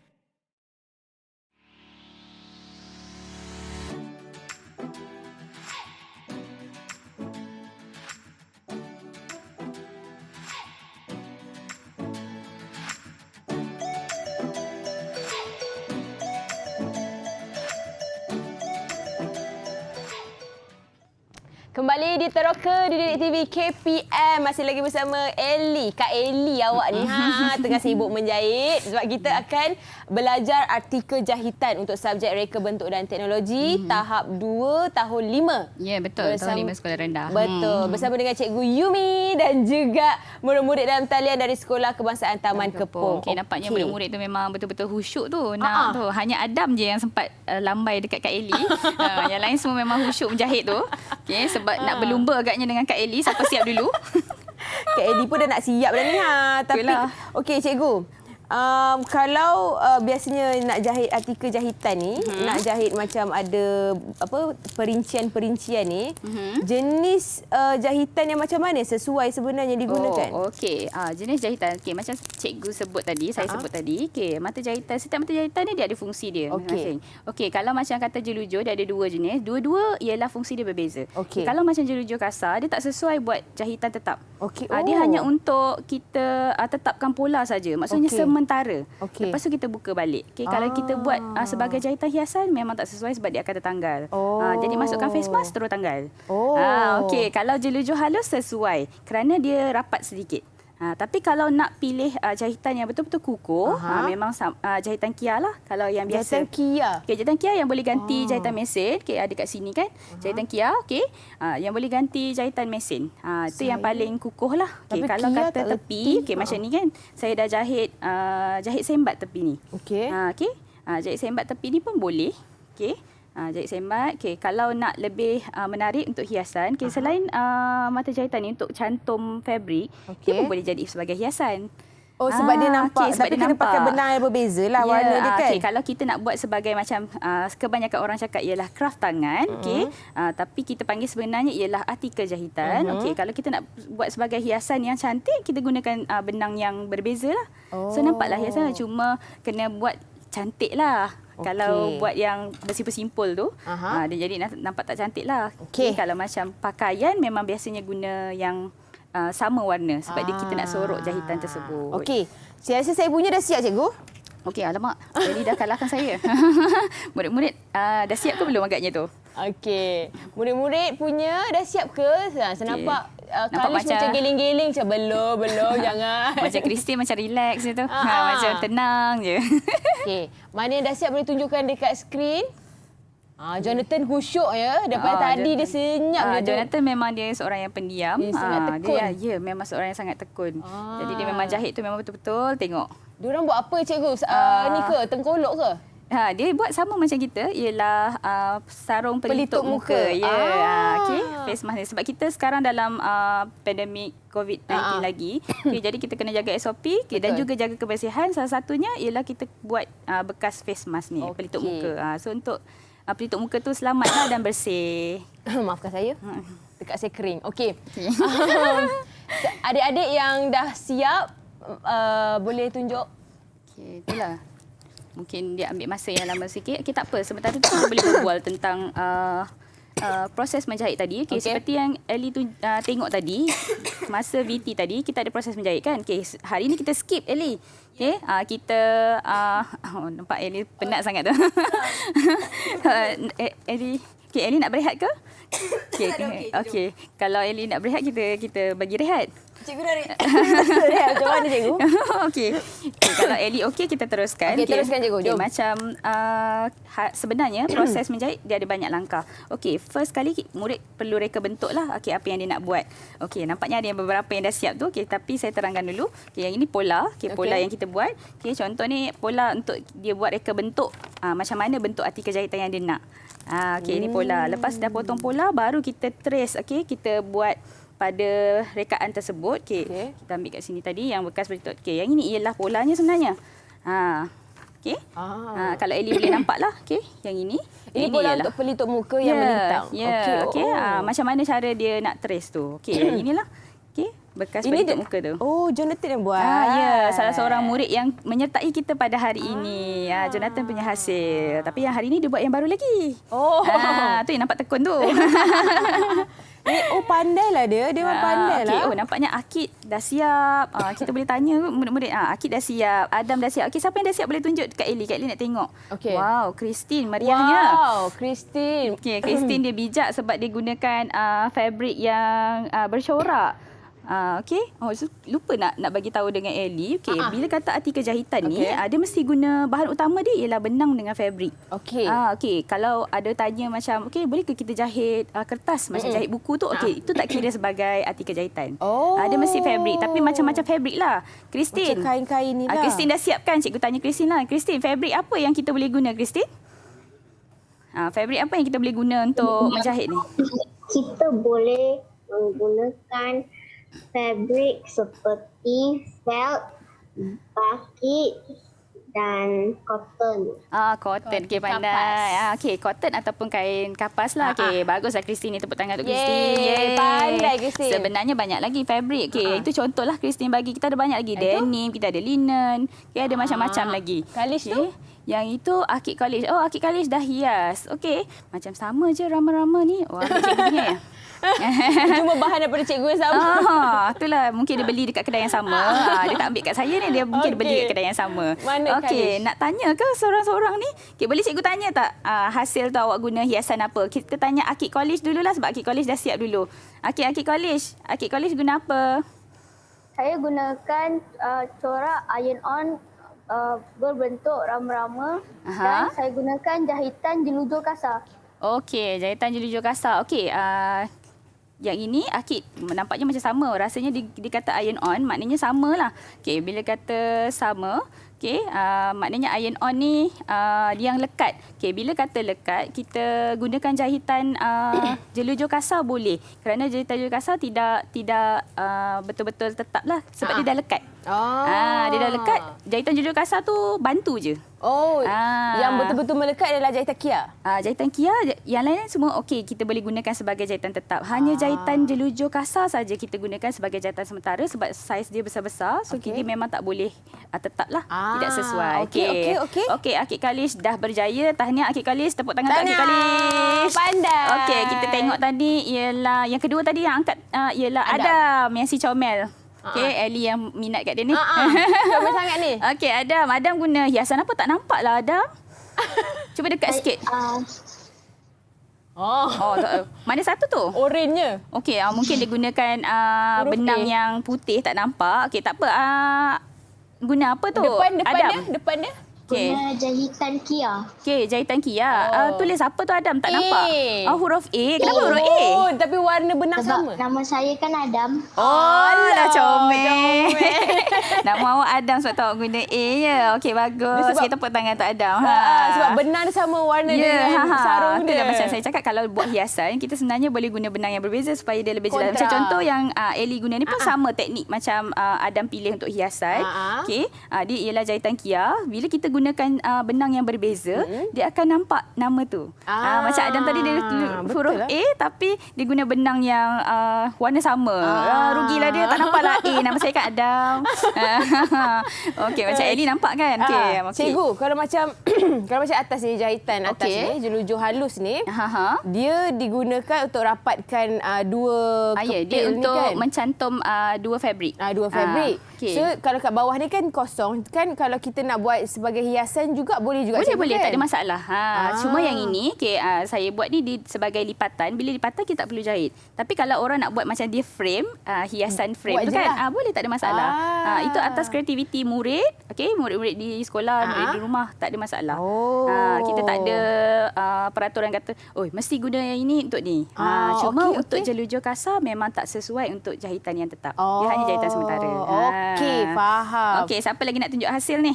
Kembali di Teroka di Didik TV KPM. Masih lagi bersama Ellie. Kak Ellie awak ni tengah sibuk menjahit. Sebab kita akan belajar artikel jahitan untuk subjek reka bentuk dan teknologi tahap 2 tahun 5. Ya, betul. Tahun 5 sekolah rendah. Betul. Bersama dengan Cikgu Yumi dan juga murid-murid dalam talian dari Sekolah Kebangsaan Taman Kepong. Okey, nampaknya murid-murid tu memang betul-betul khusyuk tu. Nak tu. Hanya Adam je yang sempat lambai dekat Kak Ellie. Yang lain semua memang khusyuk menjahit tu. Okey, sebab nak berlumba agaknya dengan Kak Ellie. Siapa siap dulu? Kak Ellie pun dah nak siap dah ni. Tapi, okey cikgu. Kalau biasanya nak jahit artikel jahitan ni, nak jahit macam ada perincian-perincian ni, jenis jahitan yang macam mana sesuai sebenarnya digunakan? Okey, jenis jahitan. Okey, macam cikgu sebut tadi, saya sebut tadi. Okey, mata jahitan, setiap mata jahitan ni dia ada fungsi dia. Okey, kalau macam kata jelujur dia ada dua jenis. Dua-dua ialah fungsi dia berbeza. Kalau macam jelujur kasar, dia tak sesuai buat jahitan tetap. Dia hanya untuk kita tetapkan pola saja. Maksudnya sementara. Lepas tu kita buka balik. Kalau kita buat sebagai jahitan hiasan memang tak sesuai sebab dia akan tertanggal. Jadi masukkan face mask terus tanggal. Okey, kalau jelujur halus sesuai kerana dia rapat sedikit. Tapi kalau nak pilih jahitan yang betul-betul kukuh, memang jahitan Kia lah. Kalau yang biasa. Jahitan Kia? Okay, jahitan Kia yang boleh ganti jahitan mesin. Okay, ada kat sini kan. Jahitan Kia, okay. Yang boleh ganti jahitan mesin. Itu yang paling kukuh lah. Okay, kalau Kia kata tepi, okay, macam ni kan. Saya dah jahit sembat tepi ni. Jahit sembat tepi ni pun boleh. Okay. Jahit sembat. Okay, kalau nak lebih menarik untuk hiasan, okay, selain mata jahitan ni untuk cantum fabrik, dia pun boleh jadi sebagai hiasan. Sebab dia nampak. Tapi kena pakai benang yang berbeza lah warna dia kan. Kalau kita nak buat sebagai macam kebanyakan orang cakap ialah kraft tangan, tapi kita panggil sebenarnya ialah artikel jahitan. Kalau kita nak buat sebagai hiasan yang cantik, kita gunakan benang yang berbeza lah. So nampaklah hiasan lah, cuma kena buat cantik lah. Kalau buat yang bersimpul-simpul tu, dia jadi nampak tak cantik lah. Kalau macam pakaian memang biasanya guna yang sama warna sebab kita nak sorok jahitan tersebut. Okey. Saya rasa saya punya dah siap cikgu. Okey, alamak. Jadi dah kalahkan saya. Murid-murid dah siap ke belum agaknya tu? Okey. Murid-murid punya dah siap ke? Saya nampak macam geling-geling macam belum jangan. Macam Christine macam relax je tu. Macam tenang je. Okey. Mana yang dah siap boleh tunjukkan dekat skrin. Jonathan khusyuk ya. Daripada tadi dia senyap je. Jonathan memang dia seorang yang pendiam. Dia sangat tekun. Dia memang seorang yang sangat tekun. Jadi dia memang jahit tu memang betul-betul tengok. Diorang buat apa cikgu? Ni ke? Tengkolok ke? Dia buat sama macam kita, ialah sarung pelitup muka. Face mask. Sebab kita sekarang dalam pandemik COVID-19 lagi. Jadi kita kena jaga SOP dan juga jaga kebersihan. Salah satunya ialah kita buat bekas face mask ni, pelitup muka. So untuk pelitup muka tu selamatlah dan bersih. Maafkan saya. Dekat saya kering. Okey. Adik-adik yang dah siap, boleh tunjuk. Okey, itulah. Mungkin dia ambil masa yang lama sikit. Okey, tak apa. Sementara tu kita boleh berbual tentang proses menjahit tadi. Okey, seperti yang Ellie tu tengok tadi, masa VT tadi, kita ada proses menjahit kan. Okey, hari ni kita skip Ellie. Okey, kita nampak Ellie penat sangat tu. Ellie nak berehat ke? Okey. Kalau Ellie nak berehat, kita bagi rehat. Cikgu dah rehat. Macam mana cikgu? Okey. Kalau Ellie okey, kita teruskan. Teruskan cikgu. Jom. Macam sebenarnya proses menjahit dia ada banyak langkah. Okey, first kali murid perlu reka bentuk lah. Okey, apa yang dia nak buat. Okey, nampaknya ada yang beberapa yang dah siap tu. Okey, tapi saya terangkan dulu. Okey, yang ini pola. Okey, pola yang kita buat. Okey, contoh ni pola untuk dia buat reka bentuk. Macam mana bentuk artikel jahitan yang dia nak. Okey, ini pola. Lepas dah potong pola, baru kita trace. Okey, kita buat pada rekaan tersebut. Okey. Kita ambil kat sini tadi yang bekas pelitup. Okey, yang ini ialah polanya sebenarnya. Okey. Kalau Ellie boleh nampaklah. Okey, yang ini. Ini pola untuk pelitup muka yang melintang. Okey. Macam mana cara dia nak trace tu? Okey, yang inilah. Okey, bekas pelitup muka tu. Jonathan yang buat. Salah seorang murid yang menyertai kita pada hari ini. Jonathan punya hasil. Tapi yang hari ini dia buat yang baru lagi. Tu yang nampak tekun tu. Pandailah dia. Dia memang pandai lah. Okay. Nampaknya Akid dah siap. Kita boleh tanya murid-murid. Akid dah siap. Adam dah siap. Okey, siapa yang dah siap boleh tunjuk Kak Eli. Kak Eli nak tengok. Okey. Wow, Christine meriahnya. Wow, Christine. Okey, Christine dia bijak sebab dia gunakan fabric yang bercorak. Okey. Lupa nak bagi tahu dengan Ellie. Okey, bila kata artikel jahitan ni, dia mesti guna bahan utama dia ialah benang dengan fabric. Okey. Okey, kalau ada tanya macam, okey, boleh ke kita jahit kertas macam jahit buku tu? Okey, itu tak kira sebagai artikel jahitan. Dia mesti fabric, tapi macam-macam fabric lah. Christine. Macam kain-kain ni lah. Christine dah siapkan? Cikgu tanya Christine lah. Christine, fabric apa yang kita boleh guna, Christine? Fabric apa yang kita boleh guna untuk menjahit ni? Kita boleh menggunakan fabric seperti felt, batik dan cotton. Cotton. Okey, pandai. Okey, cotton ataupun kain kapas lah. Okey, baguslah Christine ni. Tepuk tangan untuk Christine. Yeay, pandai Christine. Sebenarnya banyak lagi fabric. Okey, itu contohlah Christine bagi. Kita ada banyak lagi. Denim, kita ada linen. Okay, ada macam-macam lagi. Kalish tu? Yang itu Akid College. Akid College dah hias. Okey, macam sama je rama-rama ni. Akid cikgu punya ya? Cuma bahan daripada cikgu yang sama. Itulah mungkin dia beli dekat kedai yang sama. Dia tak ambil kat saya ni, dia mungkin dia beli dekat kedai yang sama. Okey, nak tanya ke seorang-seorang ni? Okey, boleh cikgu tanya tak hasil tu awak guna hiasan apa? Kita tanya Akid College dululah sebab Akid College dah siap dulu. Okey, Akid College. Akid College guna apa? Saya gunakan corak iron on berbentuk rama-rama dan saya gunakan jahitan jelujur kasar. Okey, jahitan jelujur kasar. Okey, yang ini Akid nampaknya macam sama. Rasanya dia kata iron on, maknanya samalah. Okey, bila kata sama, okey, maknanya iron on ni dia yang lekat. Okey, bila kata lekat, kita gunakan jahitan jelujur kasar boleh. Kerana jahitan jelujur kasar tidak betul-betul tetaplah sebab dia dah lekat. Dia dah lekat. Jahitan jelujur kasar tu bantu je. Yang betul-betul melekat adalah jahitan Kia. Jahitan Kia, yang lain semua okey, kita boleh gunakan sebagai jahitan tetap. Hanya jahitan jelujur kasar saja kita gunakan sebagai jahitan sementara sebab saiz dia besar-besar. So dia memang tak boleh tetaplah, tidak sesuai. Okey, Akid College dah berjaya. Tahniah Akid College, tepuk tangan untuk Akid College. Pandai. Okey, kita tengok tadi ialah yang kedua tadi yang angkat ialah Adam yang si comel. Okey, Ellie yang minat kat dia ni. Comel sangat ni. Okey, Adam guna hiasan apa? Tak nampak lah Adam. Cuba dekat sikit. Mana satu tu? Oranye. Okey, mungkin dia gunakan benang yang putih tak nampak. Okey, tak apa. Guna apa tu? Depan dia. Guna jahitan Kia. Okey, jahitan Kia. Tulis apa tu Adam? Tak nampak. Huruf A. Kenapa huruf A? Tapi warna benang Sebab sama. nama saya kan Adam. Dah comel. Nama awak Adam sebab tu awak guna A je. Okey, bagus. Kita tepuk tangan untuk Adam. Sebab benang dia sama warna dengan sarung dia. Itulah macam saya cakap, kalau buat hiasan, kita sebenarnya boleh guna benang yang berbeza supaya dia lebih jelas. Macam contoh yang Ellie guna ni pun sama teknik macam Adam pilih untuk hiasan. Okey, dia ialah jahitan Kia. Bila kita gunakan benang yang berbeza, dia akan nampak nama tu. Macam Adam tadi dia huruf A tapi dia guna benang yang warna sama. Rugilah dia, tak nampaklah A. Nama saya kan Adam. Okey, macam Ellie nampak kan? Okey. Cikgu, kalau macam atas ni, jahitan atas ni, jelujur halus ni, dia digunakan untuk rapatkan dua kepil dia ni untuk kan? Mencantum dua fabric. Dua fabric. So kalau kat bawah ni kan kosong kan, kalau kita nak buat sebagai hiasan juga boleh juga. Boleh, kan? tak ada masalah. Cuma yang ini saya buat ni sebagai lipatan. Bila lipatan kita tak perlu jahit. Tapi kalau orang nak buat macam dia frame, hiasan frame buat tu kan, boleh, tak ada masalah. Itu atas kreativiti murid. Okey, murid-murid di sekolah, murid di rumah, tak ada masalah. Kita tak ada peraturan kata, mesti guna yang ini untuk ni. Cuma untuk jelujur kasar memang tak sesuai untuk jahitan yang tetap. Dia hanya jahitan sementara. Okey, faham. Okey, siapa lagi nak tunjuk hasil ni?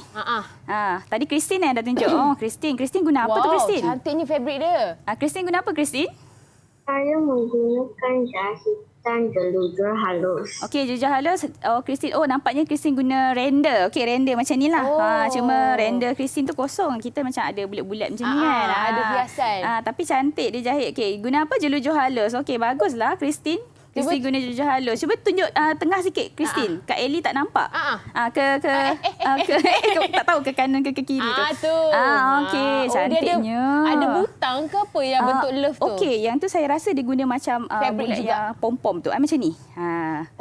Tadi Christine yang dah tunjuk. Christine guna apa tu Christine? Cantiknya fabric dia. Christine guna apa Christine? Saya menggunakan jahitan jelujur halus. Okey, jelujur halus. Christine. Nampaknya Christine guna render. Okey, render macam ni lah. Cuma render Christine tu kosong. Kita macam ada bulat-bulat macam ni kan. Ada hiasan. Tapi cantik dia jahit. Okey, guna apa? Jelujur halus. Okey, baguslah Christine. Christine guna jelujur halus. Cuba tunjuk tengah sikit Christine. Kak Ellie tak nampak. Tak tahu ke kanan ke kiri tu. Tu. Okey, cantiknya. Ada butang butang ke apa yang bentuk love tu? Okey, yang tu saya rasa dia guna macam Fabric bulat juga. yang pom-pom tu. Macam ni.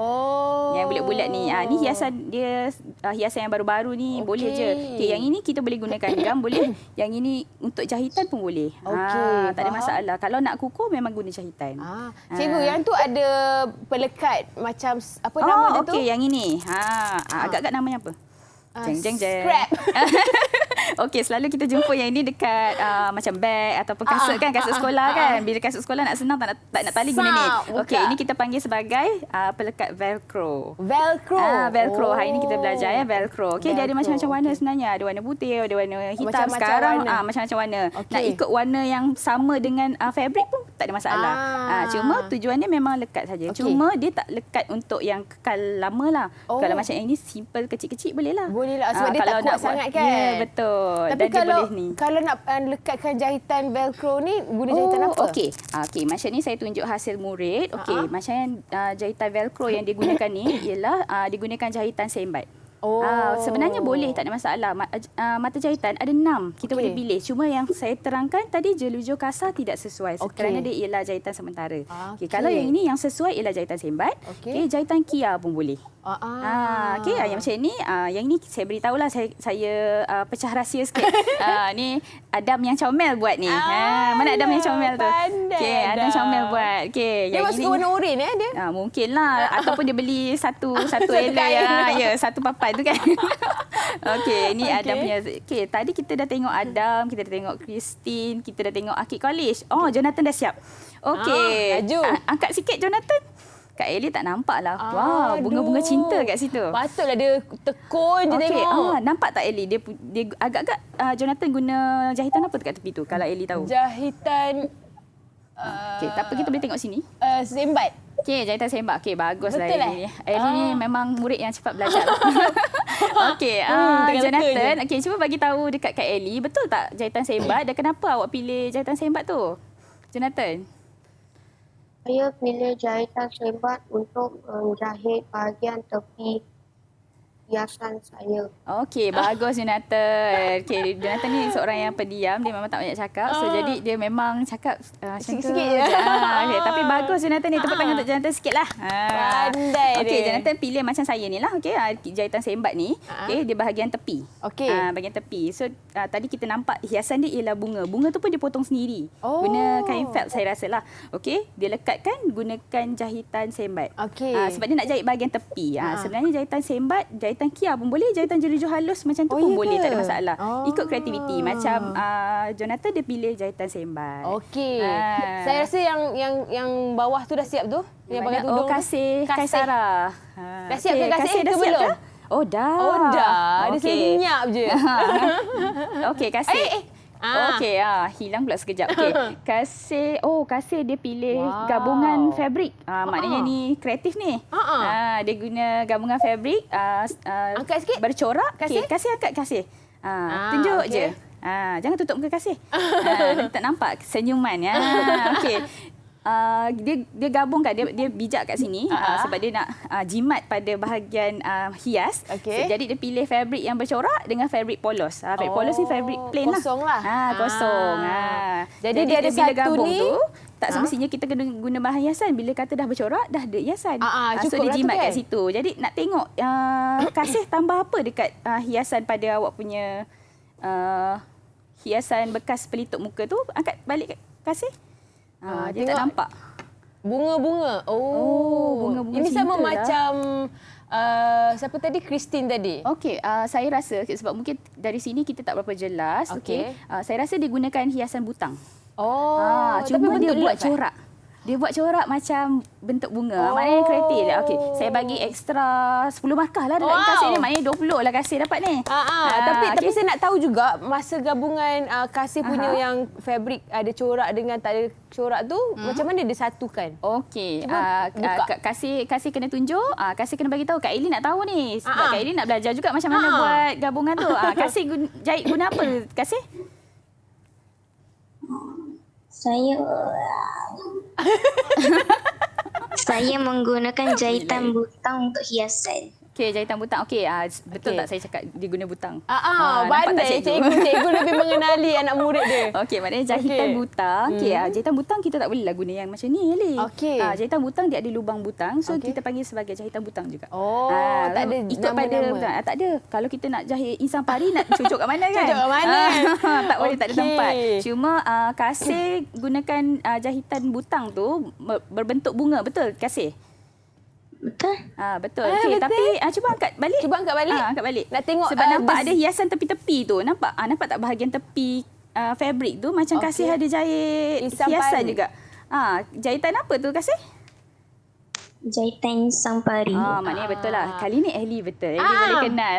Oh. Yang bulat-bulat ni. Ni hiasan dia, hiasan yang baru-baru ni. Boleh je. Okey, yang ini kita boleh gunakan gam boleh. Yang ini untuk jahitan pun boleh. Okey, tak ada masalah. Kalau nak kukuh memang guna jahitan. Cikgu, yang tu ada pelekat macam apa nama dia tu? Okey, yang ini. Agak-agak namanya apa? Jeng. Scrap. Okey, selalu kita jumpa yang ini dekat macam beg ataupun kasut kan, kasut sekolah kan. Bila kasut sekolah nak senang tak nak tali guna ni. Okey, ini kita panggil sebagai pelekat velcro. Velcro. Velcro. Hari ini kita belajar ya velcro. Okey, dia ada macam-macam warna sebenarnya. Ada warna putih, ada warna hitam. Macam-macam Sekarang warna. macam-macam warna. Okey. Nak ikut warna yang sama dengan fabric pun tak ada masalah. Cuma tujuannya memang lekat saja. Cuma dia tak lekat untuk yang kekal lama lah. Kalau macam yang ini simple kecil-kecil boleh lah. Boleh lah sebab dia tak kuat sangat kan. Ya, betul. Tapi Dan dia boleh ni. kalau nak lekatkan jahitan velcro ni guna jahitan apa? Okey. Okey, macam ni saya tunjuk hasil murid. Okey, macam yang jahitan velcro yang digunakan ni ialah digunakan jahitan sembat. Sebenarnya boleh, tak ada masalah. Mata jahitan ada 6. Kita boleh pilih. Cuma yang saya terangkan tadi jelujo kasar tidak sesuai kerana dia ialah jahitan sementara. Okey, kalau yang ini yang sesuai ialah jahitan sembat. Okey, jahitan kia pun boleh. Okey, yang macam ni, yang ini saya beritahulah saya pecah rahsia sikit. Ni Adam yang comel buat ni. Mana Adam yang comel tu? Okey, Adam comel buat. Okey, dia masuk warna oranye dia? Mungkinlah ataupun dia beli satu area ya, satu papan tu kan. Okey, ni Adam punya. Okey, tadi kita dah tengok Adam, kita dah tengok Christine, kita dah tengok Akid College. Jonathan dah siap. Okey. Angkat sikit Jonathan. Kak Ellie tak nampak lah. Wow, bunga-bunga cinta kat situ. Patutlah dia tekun je tengok. Nampak tak Ellie? Dia agak-agak Jonathan guna jahitan apa dekat tepi tu kalau Ellie tahu? Jahitan Okey, tak apa, kita boleh tengok sini. Sembat. Okey, jahitan sembat. Okey, baguslah Ellie. Betul Ellie ni memang murid yang cepat belajar. Okey, Jonathan, okey, cuba bagi tahu dekat Kak Ellie, betul tak jahitan sembat dan kenapa awak pilih jahitan sembat tu? Jonathan. Saya pilih jahitan sembat untuk menjahit bahagian tepi hiasan saya. Okey, bagus Jonathan. Okey, Jonathan ni seorang yang pendiam, dia memang tak banyak cakap. So jadi dia memang cakap sikit-sikit je. Okay, tapi bagus Jonathan ni. Tepuk tangan untuk Jonathan sikitlah. Pandai dia. Okey, Jonathan pilih macam saya ni lah. Okey, jahitan sembat ni. Okey, dia bahagian tepi. Okey. Bahagian tepi. So tadi kita nampak hiasan dia ialah bunga. Bunga tu pun dia potong sendiri. Guna kain felt saya rasa lah. Okey, dia lekatkan gunakan jahitan sembat. Okey. Sebab dia nak jahit bahagian tepi. Sebenarnya jahitan sembat, jahitan kia pun boleh, jahitan jeluju halus macam tu pun boleh, tak ada masalah. Ikut kreativiti. Macam Jonathan dia pilih jahitan sembat. Okey. Saya rasa yang bawah tu dah siap tu. Yang pakai tudung. Kasih Kaisara. Dah siap ke Kasih dah ke siap belum? Oh dah. Dia senyap je. Okey, Kasih. Okey, hilang pula sekejap. Okey. Kasih dia pilih gabungan fabrik. Maknanya ni kreatif ni. Dia guna gabungan fabrik angkat sikit. Bercorak. Okey, Kasih angkat Kasih. Tunjuk je. Jangan tutup muka Kasih. Nanti tak nampak senyuman ya. Okey. Dia gabungkan, dia bijak kat sini sebab dia nak jimat pada bahagian hias. So, jadi dia pilih fabrik yang bercorak dengan fabrik polos. Fabrik polos ni fabrik plain lah. Kosong lah. Kosong. Jadi dia ada bila satu gabung ni. Tu, tak semestinya kita kena guna bahan hiasan. Bila kata dah bercorak, dah ada hiasan. So dia jimat kat situ. Jadi nak tengok Kasih tambah apa dekat hiasan pada awak punya hiasan bekas pelitup muka tu. Angkat balik Kasih. Dia tak nampak. Bunga-bunga. Bunga-bunga ini sama cinta macam siapa tadi? Christine tadi. Okey, saya rasa sebab mungkin dari sini kita tak berapa jelas. Okey. Saya rasa dia gunakan hiasan butang. Cuma dia buat corak. Dia buat corak macam bentuk bunga. Maknanya kreatif. Okey, saya bagi ekstra 10 markah lah dekat Kasih ni. Maknanya 20 lah Kasih dapat ni. Tapi saya nak tahu juga masa gabungan Kasih punya yang fabrik ada corak dengan tak ada corak tu macam mana dia satukan? Okey, Kasih kena tunjuk. Kasih kena bagi tahu. Kak Ellie nak tahu ni. Sebab Kak Ellie nak belajar juga macam mana buat gabungan tu. Kasih jahit guna apa Kasih? Saya menggunakan jahitan butang untuk hiasan. Okey, jahitan butang. Okey, betul tak saya cakap dia guna butang? Nampak tak cikgu lebih mengenali anak murid dia. Okey, maknanya jahitan butang. Okey, jahitan butang kita tak bolehlah guna yang macam ni, Ali. Okey. Jahitan butang dia ada lubang butang, so kita panggil sebagai jahitan butang juga. Tak ada ikut pada butang. Tak ada. Kalau kita nak jahit insang pari nak cucuk kat mana kan? Cucuk kat mana? Tak boleh, tak ada tempat. Cuma kasih gunakan jahitan butang tu berbentuk bunga, betul kasih? Betul? Betul. Okey, tapi cuba angkat balik. Angkat balik. Nak tengok sebab nampak ada hiasan tepi-tepi tu. Nampak tak bahagian tepi fabric tu macam Kasih ada jahit hiasan juga. Jahitan apa tu Kasih? Jahitan insang pari. Maknanya betul lah. Kali ni Ellie betul. Ellie boleh kenal.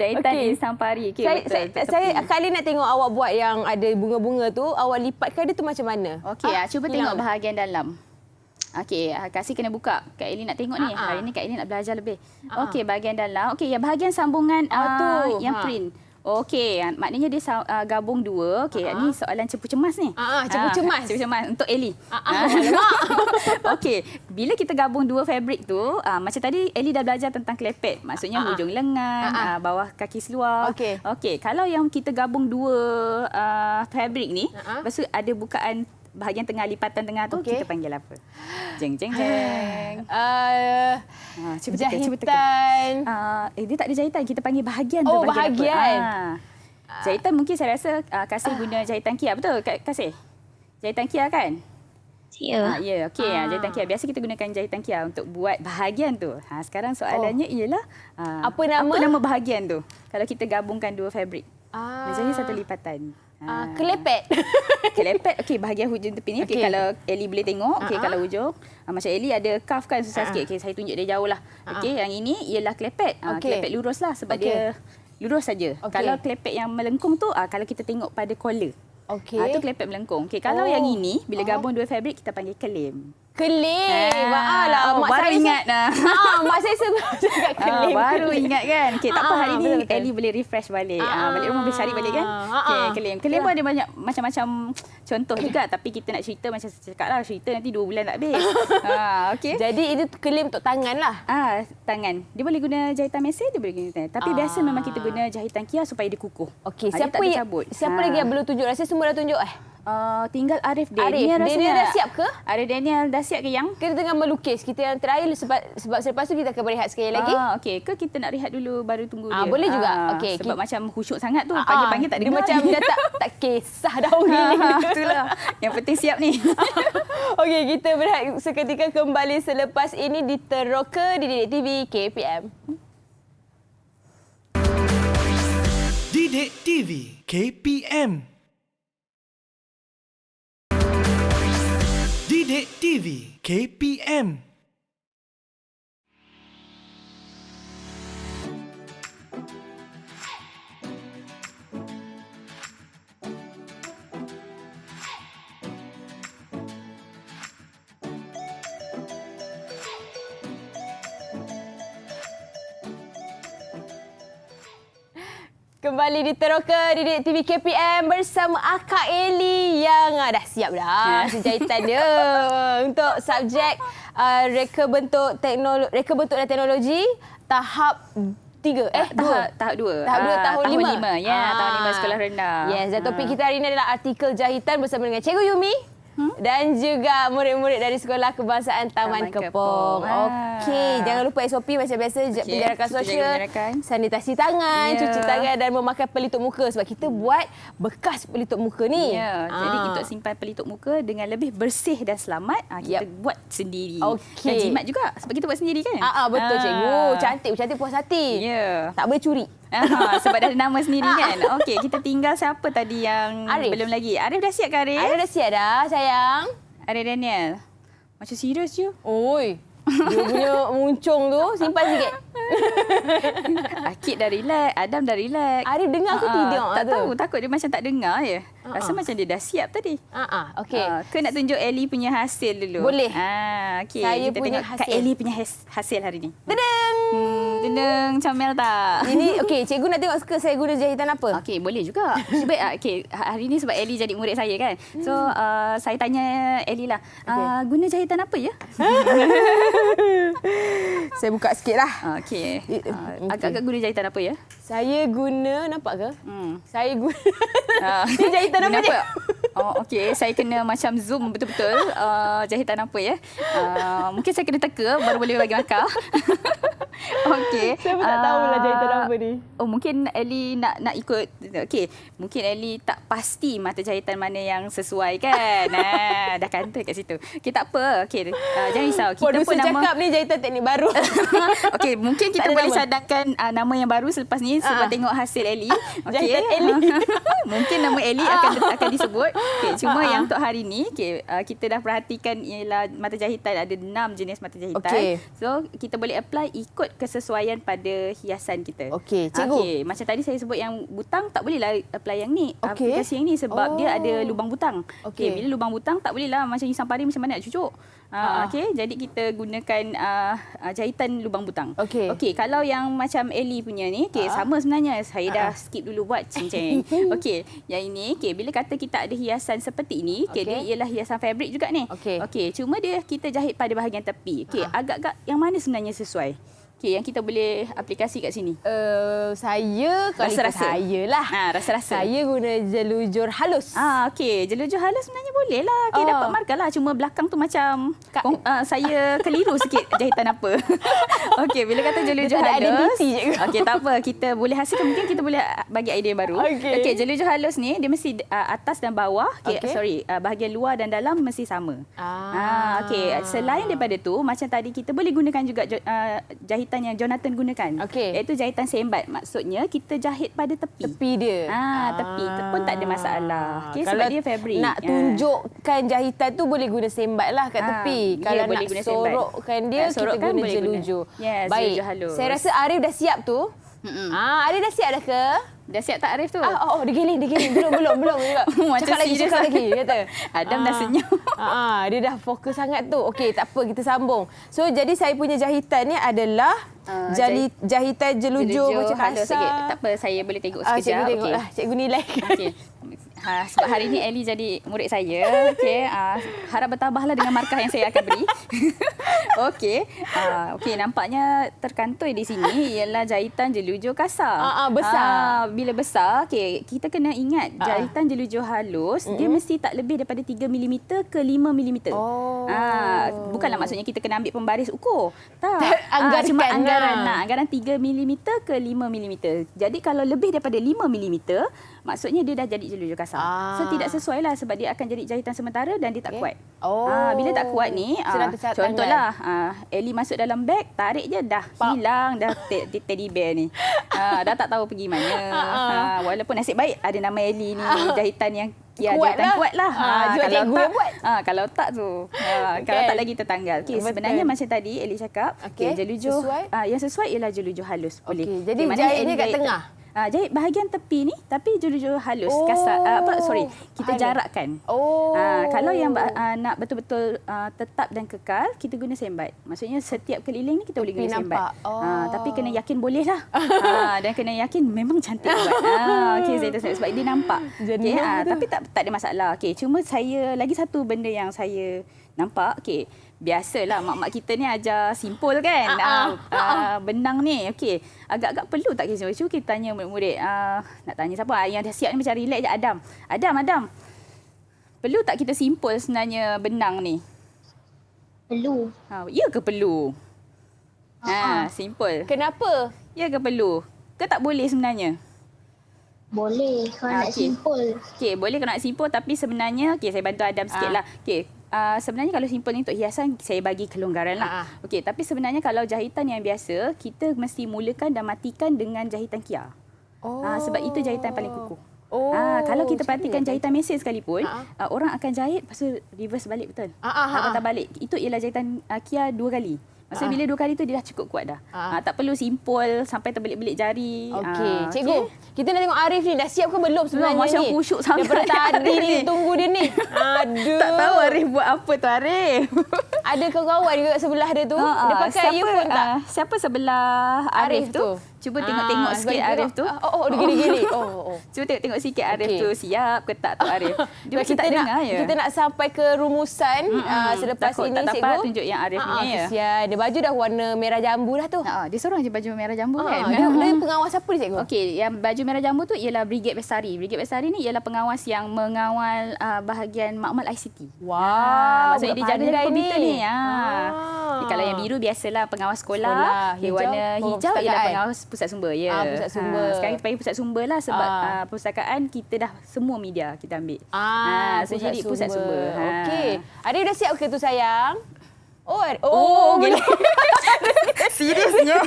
Jahitan insang pari. Okay, saya kali nak tengok awak buat yang ada bunga-bunga tu, awak lipatkan dia tu macam mana? Okey, cuba tengok bahagian dalam. Okey, Kasih kena buka. Kak Ellie nak tengok ni. Hari ni Kak Ellie nak belajar lebih. Okey, bahagian dalam. Okey, yang bahagian sambungan yang print. Okey, maknanya dia gabung dua. Okey, ni soalan cepu cemas ni. Cepu cemas. Cepu cemas untuk Ellie. Okey, bila kita gabung dua fabric tu, macam tadi Ellie dah belajar tentang klepet. Maksudnya hujung lengan, bawah kaki seluar. Okey, kalau yang kita gabung dua fabric ni, lepas tu ada bukaan bahagian tengah, lipatan tengah tu, kita panggil apa? Jeng, jeng, jeng. Jahitan. Dia tak ada jahitan. Kita panggil bahagian tu. Bahagian. Jahitan mungkin saya rasa Kasih guna jahitan Kia. Betul Kasih? Jahitan Kia kan? Ya. Okey. Jahitan Kia. Biasa kita gunakan jahitan Kia untuk buat bahagian tu. Sekarang soalannya ialah apa nama bahagian tu? Kalau kita gabungkan dua fabric. Maksudnya satu lipatan. Kelepet. Kelepet. Okey, bahagian hujung tepi ni. Okey, kalau Ellie boleh tengok. Okey, kalau hujung. Macam Ellie ada cuff kan susah sikit. Okey, saya tunjuk dia jauh lah. Okey, yang ini ialah kelepet. Kelepet lurus lah sebab dia lurus saja. Kalau kelepet yang melengkung tu, kalau kita tengok pada collar. Tu kelepet melengkung. Okey, kalau yang ini, bila gabung dua fabric, kita panggil kelim. Kelim. Mak baru saya ingat dah. Mak saya sebut cakap kelim. Baru ingat kan. Okey, tak apa, hari ni Ellie boleh refresh balik. Balik rumah boleh cari balik kan. Okey, kelim. Kelim pun ada banyak macam-macam contoh juga, tapi kita nak cerita macam saya cakap lah, cerita nanti 2 bulan tak habis. Okey. Jadi itu kelim untuk tangan lah. Tangan. Dia boleh guna jahitan mesin, dia boleh guna tangan. Tapi biasa memang kita guna jahitan Kia supaya dia kukuh. Okey, siapa lagi yang belum tunjuk? Rasa semua dah tunjuk tinggal Arif Daniel. Daniel dah siap ke? Arif Daniel dah siap ke yang? Kita tengah melukis. Kita yang terakhir sebab selepas tu kita akan berehat sekali lagi. Okey, ke kita nak rehat dulu baru tunggu dia? Boleh juga. Okey. Sebab macam khusyuk sangat tu. Panggil-panggil tak dengar. Dia macam dah tak kisah dah orang ni. Itulah. Yang penting siap ni. Okey, kita berehat seketika, kembali selepas ini di Teroka di Didik TV KPM. Didik TV KPM. Didik TV KPM. Kembali di Teroka Didik TV KPM bersama Akak Ellie yang dah siap dah jahitan dia untuk subjek reka bentuk dan teknologi tahap 3 tahap 2 tahun 5. Tahun 5 sekolah rendah. Yes, dan topik kita hari ini adalah artikel jahitan bersama dengan Cikgu Yumi dan juga murid-murid dari Sekolah Kebangsaan Taman Kepong. Okey, jangan lupa SOP macam biasa, penjarakan sosial, sanitasi tangan, cuci tangan dan memakai pelitup muka sebab kita buat bekas pelitup muka ni. Jadi untuk simpan pelitup muka dengan lebih bersih dan selamat, kita buat sendiri. Okey. Dan jimat juga sebab kita buat sendiri kan? Betul cikgu. Cantik puas hati. Tak boleh curi. Sebab dah ada nama sendiri kan. Okey, kita tinggal siapa tadi yang belum lagi? Arif dah siap ke Arif? Arif dah siap dah sayang. Arif Daniel. Macam serius je. Oi. Dia punya muncung tu simpan sikit. Akid dah relax, Adam dah relax. Arif dengar ke tidak? Tak tahu, takut dia macam tak dengar je. Rasa macam dia dah siap tadi. Okey. Ke nak tunjuk Ellie punya hasil dulu? Boleh. Okay. Saya kita punya tengok hasil. Kak Ellie punya hasil hari ni. Tadang! Tenang, comel tak? Ini okey, cikgu nak tengok skirt saya guna jahitan apa? Okey, boleh juga. Baik, okey, hari ni sebab Ellie jadi murid saya kan. So, saya tanya Ellie lah, guna jahitan apa ya? Saya buka sikit lah. Okey. Agak-agak guna jahitan apa ya? Saya guna, nampak ke? Saya guna. Ini jahitan apa je? Okey, saya kena macam zoom betul-betul jahitan apa ya. Mungkin saya kena teka baru boleh bagi markah. Okey. Saya pun tak tahulah jahitan apa ni. Mungkin Ellie nak ikut. Okey, mungkin Ellie tak pasti mata jahitan mana yang sesuai kan. Dah kata kat situ. Okey, tak apa. Okey, jangan risau. Kita pun nama cakap ni jahitan teknik baru. Okey, mungkin kita boleh cadangkan nama yang baru selepas ni sebab tengok hasil Ellie. Jahitan Ellie. Mungkin nama Ellie akan disebut. Okey, cuma yang untuk hari ni, kita dah perhatikan ialah mata jahitan ada 6 jenis mata jahitan. Okey. So, kita boleh apply ikut kesesuaian pada hiasan kita. Okey, cikgu. Okey, macam tadi saya sebut yang butang tak bolehlah apply yang ni. Okey. Aplikasi yang ni sebab dia ada lubang butang. Okey. Bila lubang butang tak bolehlah macam isang pari macam mana nak cucuk. Okey, jadi kita gunakan jahitan lubang butang. Okey. Okey, kalau yang macam Ellie punya ni, sama sebenarnya. Saya dah skip dulu buat cincin. Okey, yang ini, bila kata kita ada hiasan seperti ini, dia ialah hiasan fabric juga ni. Okey, cuma dia kita jahit pada bahagian tepi. Okey, agak-agak yang mana sebenarnya sesuai? Okey, yang kita boleh aplikasi kat sini. Saya Rasa-rasa. Saya lah. Rasa-rasa. Saya guna jelujur halus. Okey, jelujur halus sebenarnya boleh lah. Okey, dapat markah lah. Cuma belakang tu macam saya keliru sikit jahitan apa. Okey, bila kata jelujur halus. Okey, tak apa. Kita boleh hasilkan, mungkin kita boleh bagi idea baru. Okey, jelujur halus ni dia mesti atas dan bawah. Bahagian luar dan dalam mesti sama. Okey, selain daripada tu, macam tadi kita boleh gunakan juga jahitan yang Jonathan gunakan. Iaitu jahitan sembat. Maksudnya kita jahit pada tepi. Tepi dia. Tepi pun tak ada masalah. Okay, sebab dia fabric. Nak tunjukkan jahitan tu boleh guna sembat lah kat tepi. Kalau nak sorokkan dia, kita guna jelujur. Baik. Saya rasa Arif dah siap tu. Arif dah siap dah ke? Dah siap tak Arif tu? Dia giling. Belum juga. Cakap lagi. Kata. Adam dah senyum. Dia dah fokus sangat tu. Okey, tak apa, kita sambung. So, jadi saya punya jahitan ni adalah jahitan jelujur macam halus. Tak apa, saya boleh tengok sekejap. Cikgu tengok lah. Cikgu nilai. Okey. Sebab hari ni Ellie jadi murid saya. Okey, harap bertabahlah dengan markah yang saya akan beri. Okey, nampaknya terkantoi di sini ialah jahitan jelujur kasar. Besar. Bila besar, kita kena ingat jahitan jelujur halus dia mesti tak lebih daripada 3 mm ke 5 mm. Bukanlah maksudnya kita kena ambil pembaris ukur. Tak. Cuma anggaran 3 mm ke 5 mm. Jadi kalau lebih daripada 5 mm, maksudnya dia dah jadi jelujur kasar. So tidak sesuai lah sebab dia akan jadi jahitan sementara dan dia tak kuat. Bila tak kuat ni, contohlah Ellie masuk dalam beg, tarik je dah hilang dah teddy bear ni. Dah tak tahu pergi mana. Walaupun nasib baik ada nama Ellie ni, jahitan yang jahitan kuat lah. Kalau tak tu, kalau tak lagi tertanggal. Sebenarnya macam tadi Ellie cakap, jelujur yang sesuai ialah jelujur halus. Boleh. Jadi jahitnya kat tengah. Jahit bahagian tepi ni tapi jelujur halus kasar kita jarakkan. Kalau yang nak betul-betul tetap dan kekal, kita guna sembat. Maksudnya setiap keliling ni kita boleh guna sembat. Tapi kena yakin boleh lah. Dan kena yakin memang cantik buat. Saya tak sebab dia nampak. Tapi tak ada masalah. Cuma saya lagi satu benda yang saya nampak. Biasalah mak-mak kita ni ajar simpul kan. Benang ni. Agak-agak perlu tak kita? Cuba kita tanya murid-murid. Nak tanya siapa? Yang dah siap ni macam relax je. Adam. Perlu tak kita simpul sebenarnya benang ni? Perlu. Ya ke perlu? Simpul. Kenapa? Ya ke perlu? Ke tak boleh sebenarnya? Boleh kalau nak simpul. Boleh kalau nak simpul tapi sebenarnya saya bantu Adam sikit lah. Sebenarnya kalau simpul ni untuk hiasan saya bagi kelonggaran lah. Tapi sebenarnya kalau jahitan yang biasa kita mesti mulakan dan matikan dengan jahitan kia. Sebab itu jahitan paling kukuh. Kalau kita perhatikan jahitan mesin sekalipun, orang akan jahit lepas tu reverse balik betul. Patah balik. Itu ialah jahitan kia 2 kali. Maksudnya bila 2 kali tu dia dah cukup kuat dah. Tak perlu simpul sampai terbelit-belit jari. Cikgu, kita nak tengok Arif ni dah siap ke belum sebenarnya ni? Macam khusyuk sangat. Daripada tadi ni tunggu dia ni. Aduh. Tak tahu Arif buat apa tu Arif. Ada kawan-kawan juga kat sebelah dia tu. Dia pakai earphone tak? Siapa sebelah Arif tu? Cuba tengok-tengok sikit Arif tu. Dia gini-gini. Cuba tengok sikit Arif tu siap ke tak tu Arif. Dia macam tak dengar ya. Kita nak sampai ke rumusan selepas takut ini tak cikgu. dapat tunjuk yang Arif punya ya. Kesian. Dia baju dah warna merah jambu dah tu. Dia seorang je baju merah jambu kan. Dia pengawas apa ni cikgu? Okey, yang baju merah jambu tu ialah Brigade Bestari. Brigade Bestari ni ialah pengawas yang mengawal bahagian makmal ICT. Maksudnya dia jaga komputer ni. Kalau yang biru biasalah pengawas sekolah. Warna hijau ialah pengawas pusat sumber. Ya. Pusat sumber. Sekarang kita panggil pusat sumber lah sebab perpustakaan kita dah semua media kita ambil. Jadi pusat sumber. Okey. Arif dah siap ke tu sayang? Gila. Seriusnya.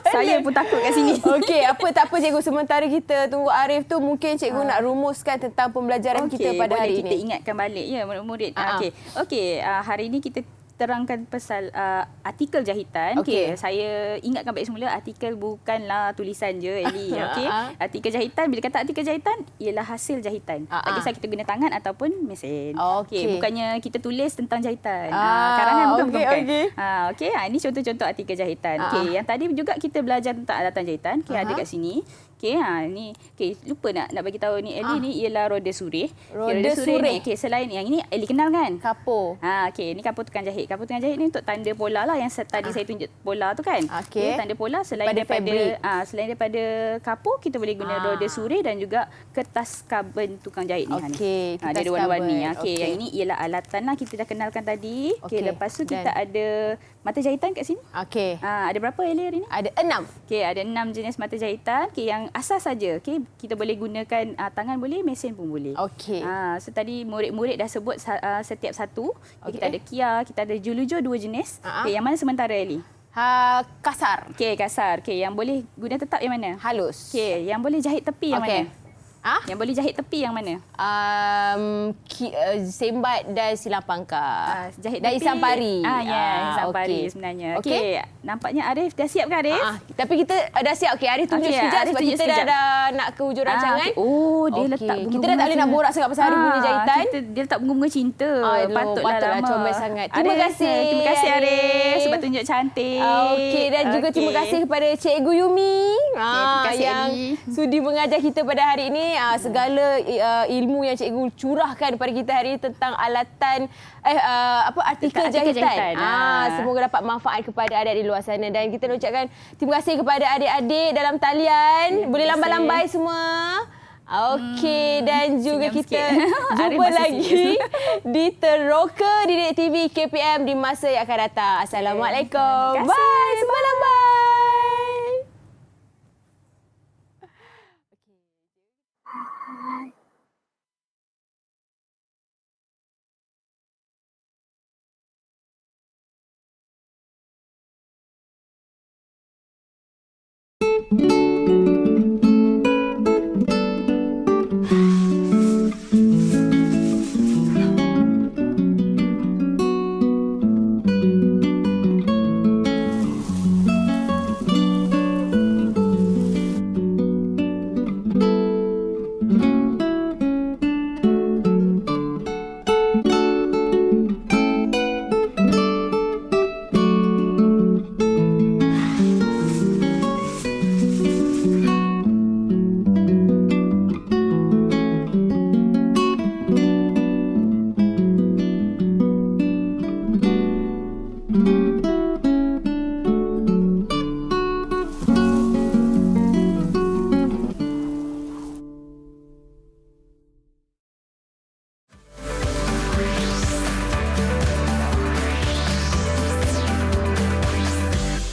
Saya pun takut kat sini. Okey, tak apa cikgu. Sementara kita tunggu Arif tu, mungkin cikgu nak rumuskan tentang pembelajaran kita pada hari ini. Kita ingatkan balik ya murid-murid. Okey, hari ini kita terangkan pasal artikel jahitan. Okey, saya ingatkan baik semula artikel bukanlah tulisan je Eli. Okey. Artikel jahitan, bila kata artikel jahitan ialah hasil jahitan. Tak kisah kita guna tangan ataupun mesin. Okey, bukannya kita tulis tentang jahitan. Karangan bukan. Okey, ini contoh-contoh artikel jahitan. Okey, yang tadi juga kita belajar tentang alatan jahitan. Okey, ada kat sini. Okey, ni lupa nak bagi tahu ni Eli ni ialah roda surih. Roda surih. Okey, selain yang ini Eli kenal kan? Kapo. Okey, ni kapo tukang jahit. Kapo tukang jahit ni untuk tanda pola lah yang tadi saya tunjuk pola tu kan. Okey. Tanda pola selain daripada kapo kita boleh guna roda surih dan juga kertas karbon tukang jahit ni. Okey, dia ada warna-warni. Okey, yang ini ialah alatan lah kita dah kenalkan tadi. Okey, lepas tu kita ada mata jahitan kat sini. Okey. Ada berapa Eli hari ni? Ada 6. Okey, ada 6 jenis mata jahitan. Okey, yang asas saja. Okey, kita boleh gunakan tangan boleh, mesin pun boleh. Okey. So tadi murid-murid dah sebut setiap satu. Kita ada Kia, kita ada Julujo 2 jenis. Okey, yang mana sementara Eli? Kasar. Okey, kasar. Okey, yang boleh guna tetap yang mana? Halus. Okey, yang boleh jahit tepi yang mana? Yang boleh jahit tepi yang mana? Sembat dan silang pangkah. Jahit dan tepi. isam pari. Isam pari sebenarnya. Okey, nampaknya Arif dah siap ke Arif? Tapi kita dah siap. Okey, Arif tunjuk sekejap sebab kita dah nak ke hujung rancangan. Dia letak bunga-bunga. Kita dah tak boleh nak borak sangat pasal Arif punya jahitan. Dia letak bunga-bunga cinta. Patutlah comel sangat. Terima kasih Arif sebab tunjuk cantik. Okey, dan juga terima kasih kepada Cikgu Yumi terima kasih yang sudi mengajar kita pada hari ini. Segala ilmu yang cikgu curahkan kepada kita hari ini tentang alatan artikel jahitan. Semoga dapat manfaat kepada adik-adik di luar sana, dan kita nak ucapkan terima kasih kepada adik-adik dalam talian. Boleh lambai-lambai semua. Okey, dan juga kita jumpa lagi di Teroka Didik TV KPM di masa yang akan datang. Assalamualaikum. Bye. Sembah lambai.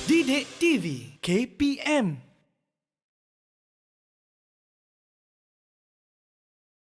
Didik TV KPM